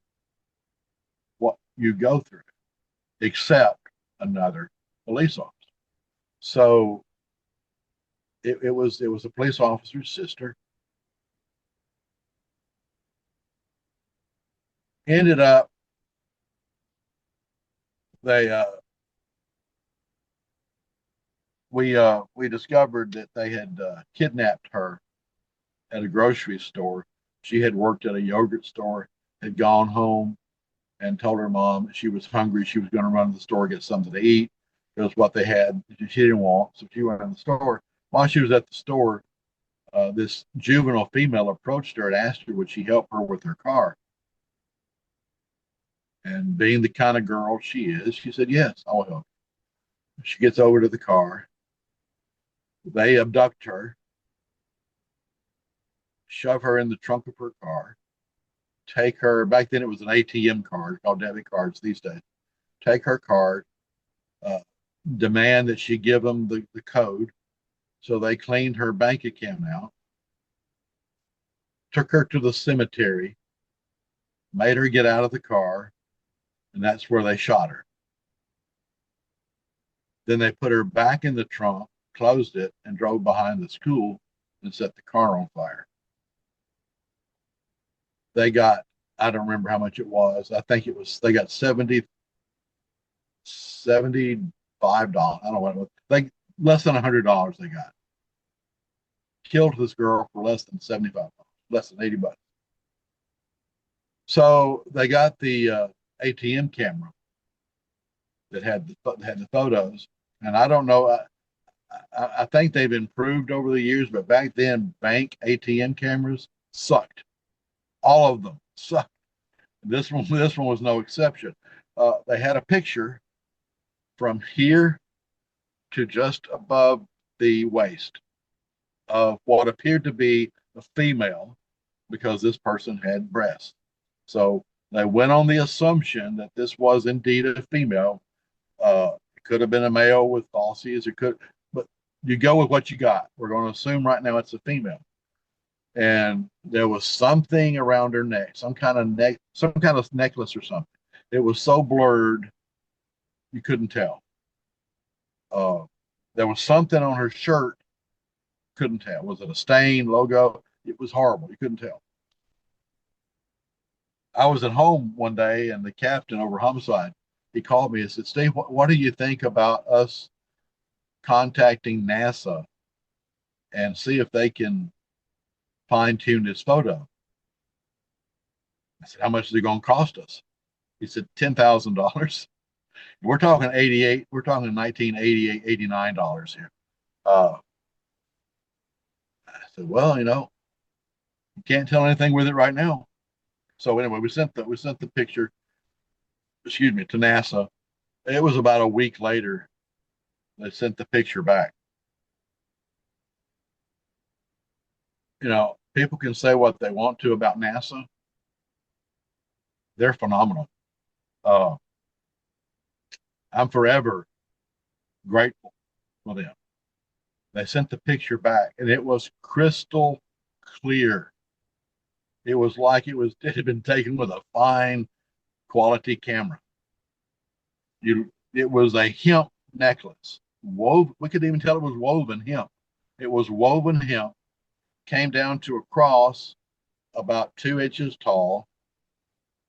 what you go through except another police officer. So it was a police officer's sister. Ended up they we discovered that they had kidnapped her at a grocery store. She had worked at a yogurt store, had gone home and told her mom she was hungry. She was going to run to the store, get something to eat. It was what they had. She didn't want, so she went in the store. While she was at the store, this juvenile female approached her and asked her would she help her with her car. And being the kind of girl she is, she said, yes, I'll help. She gets over to the car. They abduct her, shove her in the trunk of her car, take her. Back then, it was an ATM card called debit cards these days. Take her card, uh, demand that she give them the code. So they cleaned her bank account out, took her to the cemetery, made her get out of the car, and that's where they shot her. Then they put her back in the trunk, closed it, and drove behind the school and set the car on fire. They got, I don't remember how much it was. I think it was, they got $75. I don't know what it was. Like less than $100 they got. Killed this girl for less than $75, less than $80. So they got the ATM camera that had the photos, and I don't know. I think they've improved over the years, but back then, bank ATM cameras sucked. All of them sucked. This one was no exception. They had a picture from here to just above the waist of what appeared to be a female because this person had breasts. So they went on the assumption that this was indeed a female. It could have been a male with falsies. It could, but you go with what you got. We're going to assume right now it's a female. And there was something around her neck, some kind of necklace or something. It was so blurred you couldn't tell. Uh, there was something on her shirt, couldn't tell. Was it a stain, logo? It was horrible. You couldn't tell. I was at home one day, and the captain over homicide, he called me and said, Steve, what do you think about us contacting NASA and see if they can fine tune this photo? I said, how much is it going to cost us? He said, $10,000. We're talking 88, we're talking 1988, $89 here. I said, well, you can't tell anything with it right now. So anyway, we sent the picture, excuse me, to NASA. It was about a week later they sent the picture back. People can say what they want to about NASA. They're phenomenal. Uh, I'm forever grateful for them. They sent the picture back, and it was crystal clear. It was like it had been taken with a fine quality camera. It was a hemp necklace. We could even tell it was woven hemp. It was woven hemp, came down to a cross about 2 inches tall,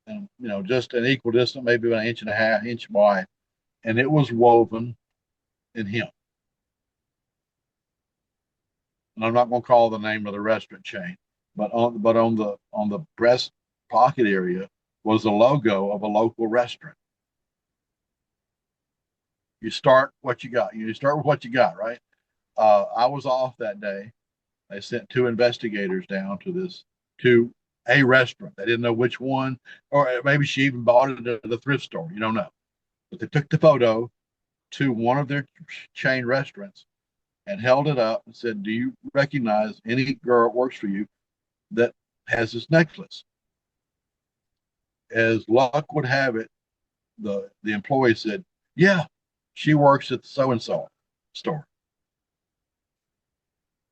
and just an equal distance, maybe about an inch and a half, inch wide, and it was woven in hemp. And I'm not going to call the name of the restaurant chain, but on the breast pocket area was the logo of a local restaurant. You start what you got. You start with what you got, right? I was off that day. They sent 2 investigators down to a restaurant. They didn't know which one, or maybe she even bought it at the thrift store. You don't know. But they took the photo to one of their chain restaurants and held it up and said, do you recognize any girl that works for you that has this necklace? As luck would have it, the employee said, yeah, she works at the so-and-so store.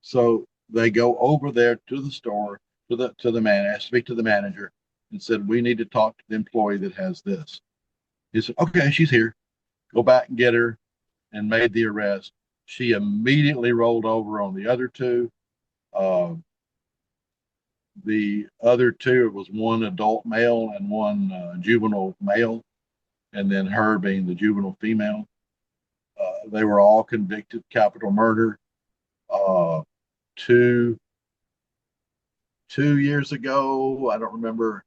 So they go over there to the store, to the man, speak to the manager, and said, we need to talk to the employee that has this. He said, okay, she's here. Go back and get her, and made the arrest. She immediately rolled over on the other 2. The other 2, it was one adult male and one juvenile male, and then her being the juvenile female. They were all convicted capital murder. Uh, two 2 years ago, I don't remember,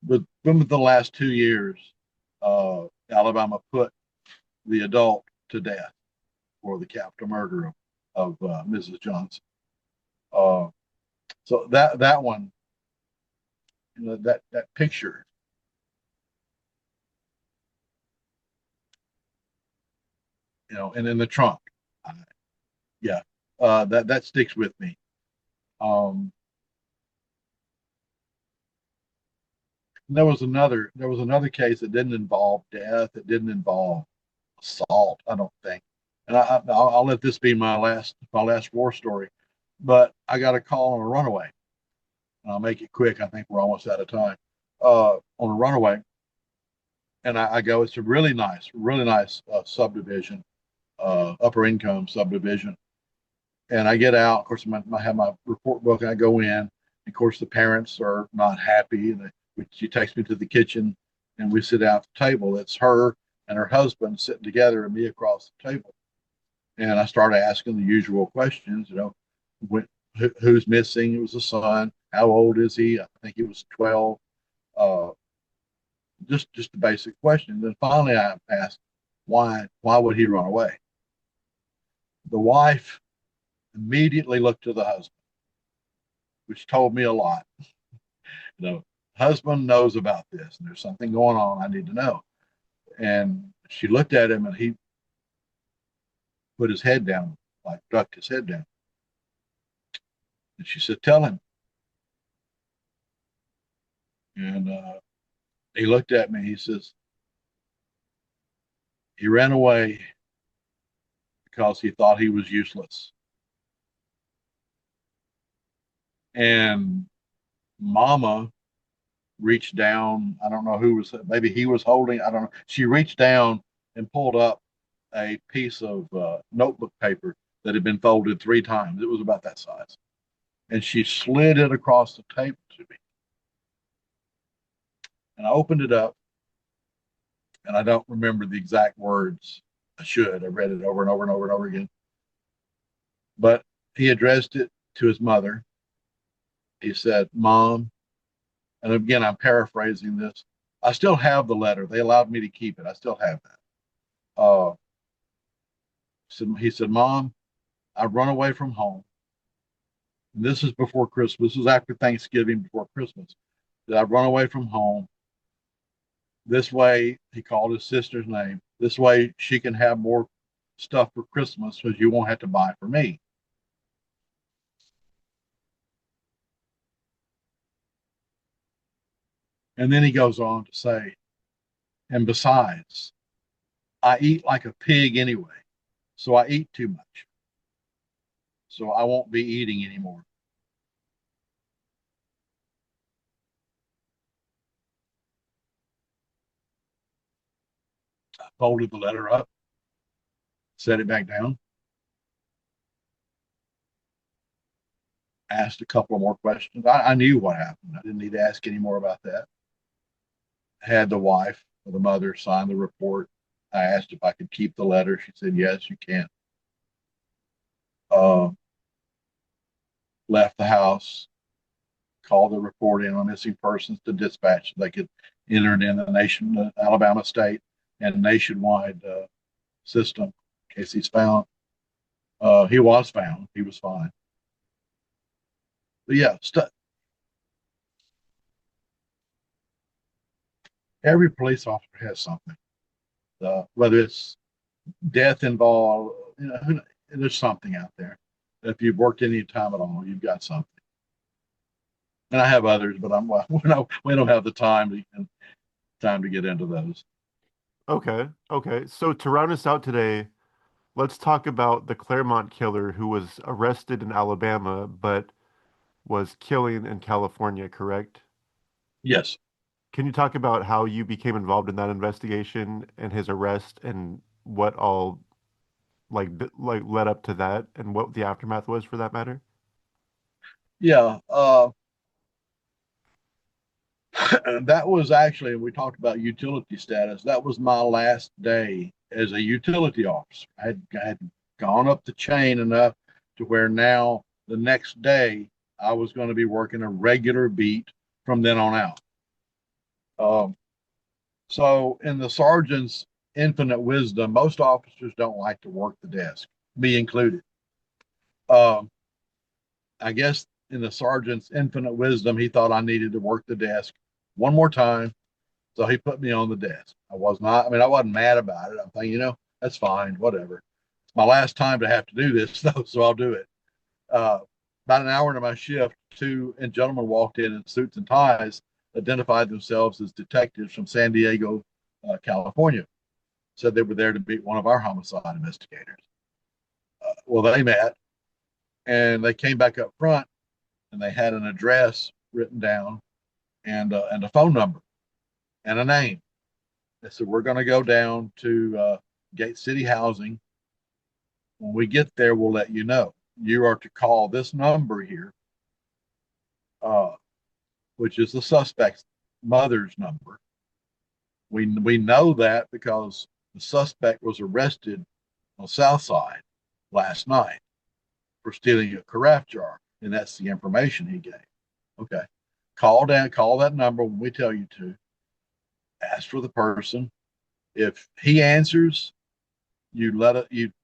but within the last 2 years, Alabama put the adult to death for the capital murder of Mrs. Johnson. So that one, that picture and in the trunk. I, yeah, that sticks with me. Um, there was another case that didn't involve death. It didn't involve assault, I don't think. And I'll let this be my last war story. But I got a call on a runaway. And I'll make it quick. I think we're almost out of time. On a runaway, and I go. It's a really nice subdivision, upper income subdivision. And I get out. Of course, I have my report book. And I go in. Of course, the parents are not happy. And she takes me to the kitchen, and we sit down at the table. It's her and her husband sitting together, and me across the table. And I started asking the usual questions. When, who's missing? It was a son. How old is he? I think he was 12. Uh, just the basic question. Then finally, I asked, why would he run away? The wife immediately looked to the husband, which told me a lot. Husband knows about this, and there's something going on. I need to know. And she looked at him, and he put his head down, like ducked his head down. And she said, "Tell him." And he looked at me. He says, "He ran away because he thought he was useless." And Mama reached down. I don't know who was, maybe he was holding, I don't know. She reached down and pulled up a piece of notebook paper that had been folded 3 times. It was about that size. And she slid it across the table to me. And I opened it up, and I don't remember the exact words. I should. I read it over and over and over and over again. But he addressed it to his mother. He said, "Mom," and again, I'm paraphrasing this. I still have the letter. They allowed me to keep it. I still have that. He said, "Mom, I run away from home. And this is before Christmas. This is after Thanksgiving, before Christmas. That I run away from home. This way," he called his sister's name. "This way she can have more stuff for Christmas because you won't have to buy for me." And then he goes on to say, "And besides, I eat like a pig anyway. So I eat too much. So I won't be eating anymore." I folded the letter up, set it back down, asked a couple of more questions. I knew what happened. I didn't need to ask any more about that. Had the wife or the mother sign the report. I asked if I could keep the letter. She said, "Yes, you can." Uh, Left the house, called the report in on missing persons to dispatch. They could enter it in the Alabama state and nationwide system in case he's found. He was found. He was fine. But yeah, every police officer has something. Whether it's death involved, there's something out there. If you've worked any time at all, you've got something. And I have others, but we don't have the time to get into those. Okay, okay. So to round us out today, let's talk about the Claremont killer who was arrested in Alabama but was killing in California, correct? Yes. Can you talk about how you became involved in that investigation and his arrest and what all like led up to that and what the aftermath was for that matter? Yeah. That was actually, we talked about utility status. That was my last day as a utility officer. I had gone up the chain enough to where now the next day I was going to be working a regular beat from then on out. Um, so, in the sergeant's infinite wisdom, most officers don't like to work the desk, me included. Um, I guess in the sergeant's infinite wisdom, he thought I needed to work the desk one more time. So he put me on the desk. I was not, I mean, I wasn't mad about it. I'm thinking, That's fine, whatever. It's my last time to have to do this, though, so I'll do it. Uh, about an hour into my shift, two gentlemen walked in suits and ties, identified themselves as detectives from San Diego, California. Said they were there to meet one of our homicide investigators. Well, they met and they came back up front and they had an address written down and a phone number and a name. They said, we're going to go down to Gate City Housing. When we get there, we'll let you know. You are to call this number here, uh, which is the suspect's mother's number. We know that because the suspect was arrested on the South Side last night for stealing a carafe jar, and that's the information he gave. Okay, call that number when we tell you to. Ask for the person. If he answers, you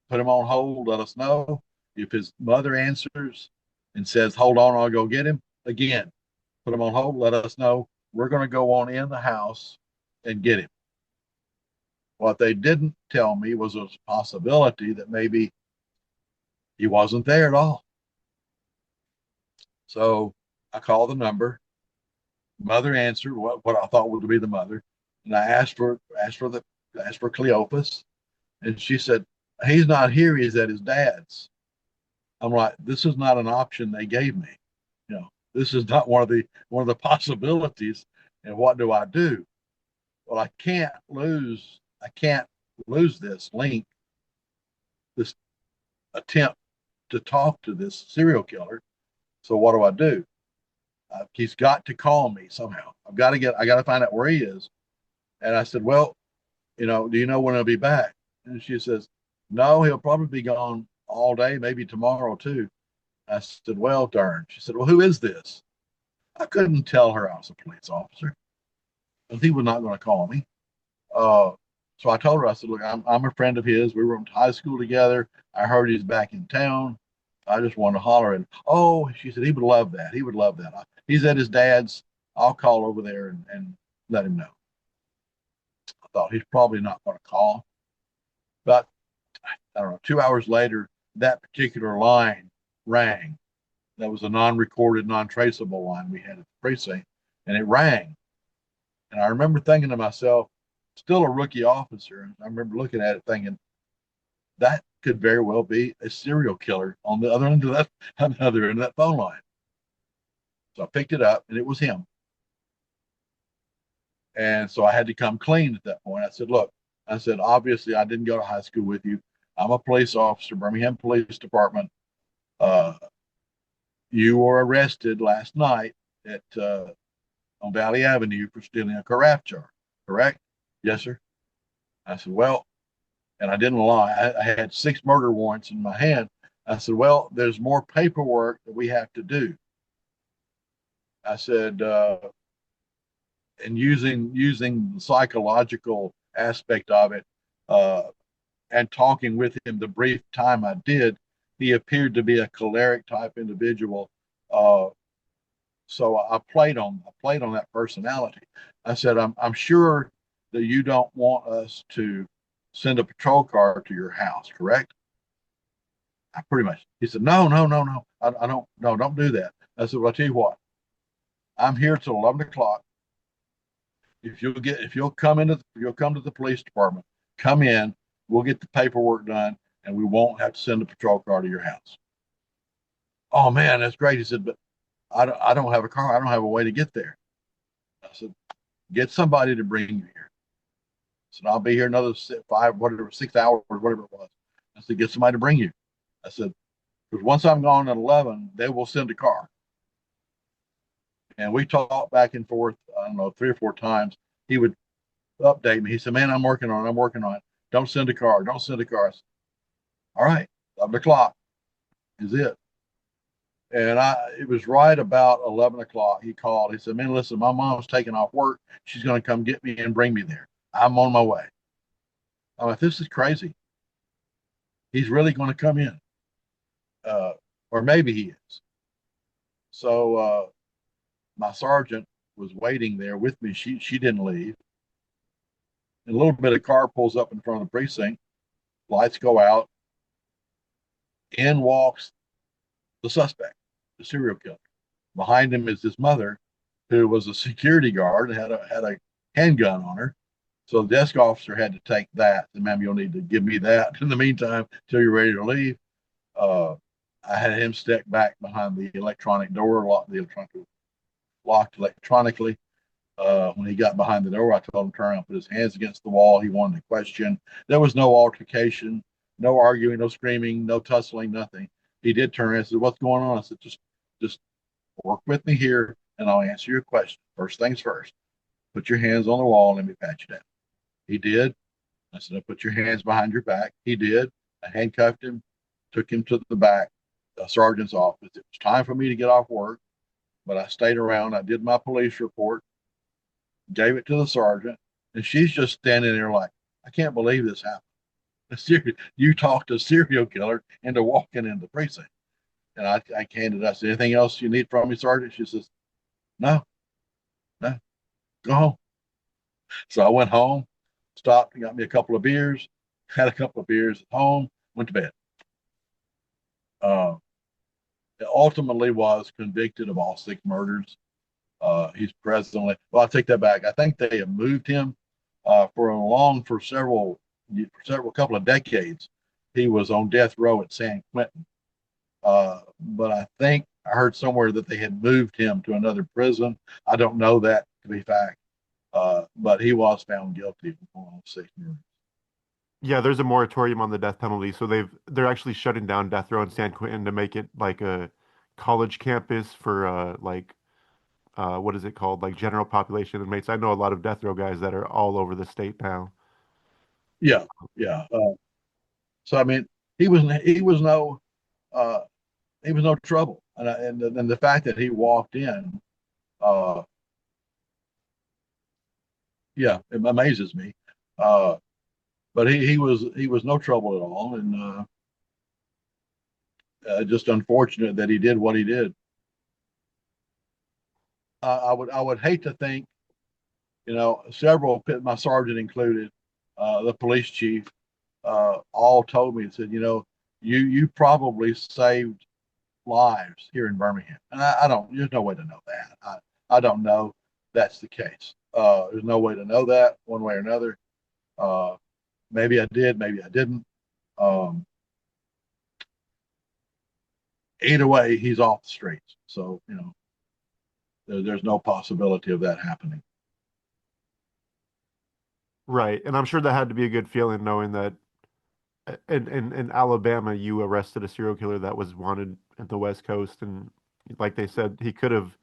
put him on hold. Let us know. If his mother answers and says, "Hold on, I'll go get him," again, put him on hold. Let us know. We're going to go on in the house and get him. What they didn't tell me was a possibility that maybe he wasn't there at all. So I called the number. Mother answered what I thought would be the mother, and I asked for Cleophas, and she said he's not here. He's at his dad's. I'm like, this is not an option they gave me. This is not one of the possibilities. And what do I do? Well, I can't lose this link, this attempt to talk to this serial killer. So what do I do? He's got to call me somehow. I got to find out where he is. And I said, well, do you know when he'll be back? And she says, no, he'll probably be gone all day, maybe tomorrow too. I said, well, darn. She said, well, who is this? I couldn't tell her I was a police officer. He was not going to call me. So I told her, I said, look, I'm a friend of his. We went to high school together. I heard he's back in town. I just wanted to holler. And oh, she said, he would love that. He would love that. He's at his dad's. I'll call over there and let him know. I thought he's probably not going to call. But I don't know, 2 hours later, that particular line rang. That was a non-recorded, non-traceable line we had at the precinct, and it rang. And I remember thinking to myself, still a rookie officer. I remember looking at it thinking, that could very well be a serial killer on the other end of that phone line. So I picked it up, and it was him. And so I had to come clean at that point. I said, look, obviously I didn't go to high school with you. I'm a police officer, Birmingham Police Department. You were arrested last night on Valley Avenue for stealing a carafe jar, correct? Yes, sir. I said, well, and I didn't lie. I had 6 murder warrants in my hand. I said, well, there's more paperwork that we have to do. I said, and using the psychological aspect of it, and talking with him the brief time I did, he appeared to be a choleric type individual. So I played on that personality. I said, I'm sure that you don't want us to send a patrol car to your house, correct? I pretty much. He said, no. I don't. No, don't do that. I said, well, I'll tell you what. I'm here till 11 o'clock. If you'll come to the police department, come in. We'll get the paperwork done, and we won't have to send a patrol car to your house. Oh man, that's great. He said, but I don't have a car. I don't have a way to get there. I said, get somebody to bring you here. I said, I'll be here another 6 hours, whatever it was. I said, get somebody to bring you. I said, because once I'm gone at 11, they will send a car. And we talked back and forth, I don't know, 3 or 4 times. He would update me. He said, man, I'm working on it. Don't send a car. I said, all right, 11 o'clock is it. And it was right about 11 o'clock. He called. He said, man, listen, my mom's taking off work. She's going to come get me and bring me there. I'm on my way. I'm like, this is crazy. He's really going to come in. Or maybe he is. So my sergeant was waiting there with me. She didn't leave. And a little bit of car pulls up in front of the precinct. Lights go out. In walks the suspect, the serial killer. Behind him is his mother, who was a security guard and had a handgun on her. So the desk officer had to take that. And, ma'am, you'll need to give me that in the meantime till you're ready to leave. Uh, I had him step back behind the electronic door, locked electronically. When he got behind the door, I told him to turn around, put his hands against the wall. He wanted to question. There was no altercation, no arguing, no screaming, no tussling, nothing. He did turn around and said, "What's going on?" I said, just work with me here, and I'll answer your question. First things first. Put your hands on the wall and let me pat you down. He did. I said, "Put your hands behind your back." He did. I handcuffed him, took him to the back, the sergeant's office. It was time for me to get off work, but I stayed around. I did my police report, gave it to the sergeant, and she's just standing there like, "I can't believe this happened. You talked a serial killer into walking in the precinct." And I candid. I said, "Anything else you need from me, Sergeant?" She says, "No, no, go home." So I went home, stopped, and got me a couple of beers, had a couple of beers at home, went to bed. Uh, Ultimately was convicted of all 6 murders. He's presently, well, I take that back. I think they have moved him for several couple of decades. He was on death row at San Quentin. But I think I heard somewhere that they had moved him to another prison. I don't know that to be fact, but he was found guilty of all 6 murders. Yeah, there's a moratorium on the death penalty, so they're actually shutting down death row in San Quentin to make it like a college campus for what is it called? Like general population inmates. I know a lot of death row guys that are all over the state now. Yeah, yeah. So I mean, he was he was no uh, he was no trouble, and the fact that he walked in, uh, yeah, it amazes me. Uh, but he was no trouble at all, and just unfortunate that he did what he did. I would hate to think, several, my sergeant included, the police chief, all told me and said, you probably saved lives here in Birmingham, and I don't. There's no way to know that. I don't know that's the case. There's no way to know that one way or another. Uh, Maybe I did, maybe I didn't. Um, Either way, he's off the streets, so there's no possibility of that happening. Right. And I'm sure that had to be a good feeling knowing that in Alabama you arrested a serial killer that was wanted at the West Coast and like they said, he could have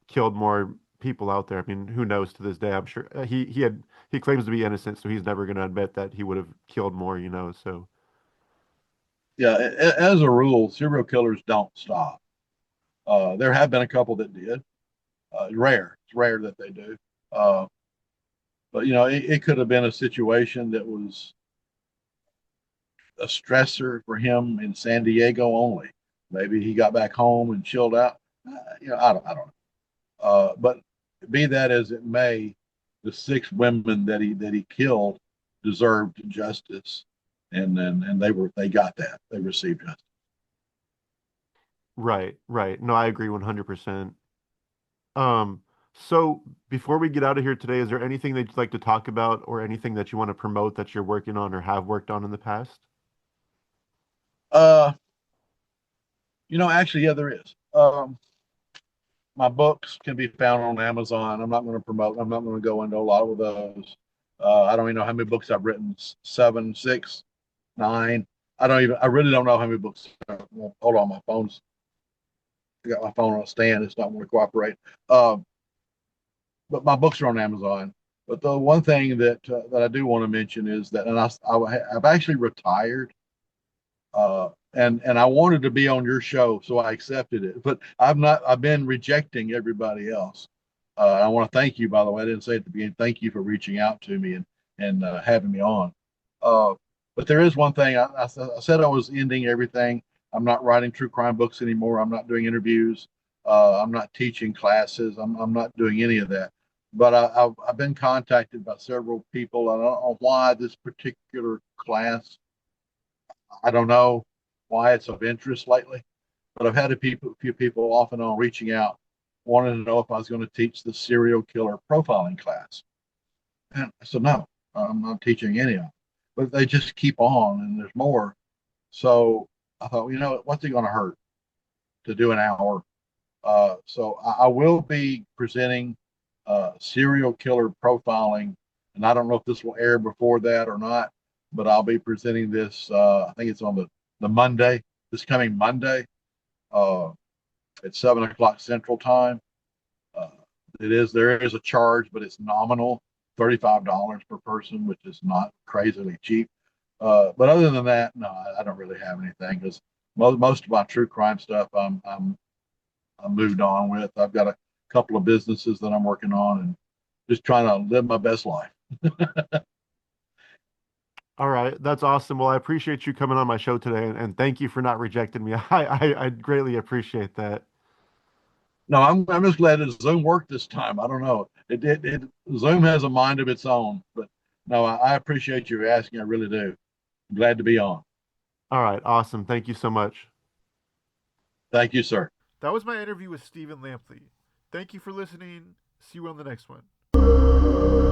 killed more people out there. I mean, who knows to this day? I'm sure he claims to be innocent, so he's never going to admit that he would have killed more. So Yeah, as a rule, serial killers don't stop. There have been a couple that did. Rare. It's rare that they do. Uh, but it could have been a situation that was a stressor for him in San Diego only. Maybe he got back home and chilled out. I don't know. But be that as it may, the 6 women that he killed deserved justice, and they got that. They received justice. right, right. No, I agree 100%. Um, so before we get out of here today, is there anything that you'd like to talk about or anything that you want to promote that you're working on or have worked on in the past? Uh, Actually, yeah, there is. My books can be found on Amazon. I'm not going to promote. I'm not going to go into a lot of those. I don't even know how many books I've written. 7, 6, 9. I don't even. I really don't know how many books. Hold on, my phone's. I got my phone on a stand. It's not going to cooperate. But my books are on Amazon. But the one thing that I do want to mention is that, and I've actually retired, and I wanted to be on your show, so I accepted it. But I've not. I've been rejecting everybody else. I want to thank you, by the way. I didn't say it at the beginning. Thank you for reaching out to me and having me on. Uh, but there is one thing. I said I was ending everything. I'm not writing true crime books anymore. I'm not doing interviews. I'm not teaching classes. I'm not doing any of that. But I've been contacted by several people. I don't know why this particular class I don't know why it's of interest lately, but I've had few people off and on reaching out, wanting to know if I was going to teach the serial killer profiling class. And I said, no, I'm not teaching any of them. But they just keep on, and there's more. So I thought, what's it going to hurt to do an hour? So I will be presenting serial killer profiling, and I don't know if this will air before that or not, but I'll be presenting this. I think it's on the Monday, this coming Monday, uh, at 7 o'clock Central Time. Uh, there is a charge, but it's nominal, $35 per person, which is not crazily cheap. But other than that, no, I don't really have anything because most of my true crime stuff I'm moved on with. I've got a couple of businesses that I'm working on and just trying to live my best life. All right, that's awesome. Well, I appreciate you coming on my show today, and thank you for not rejecting me. I greatly appreciate that. No, I'm just glad that Zoom worked this time. I don't know. Zoom has a mind of its own, but no, I appreciate you asking. I really do. I'm glad to be on. All right, awesome. Thank you so much. Thank you, sir. That was my interview with Steven Lampley. Thank you for listening. See you on the next one.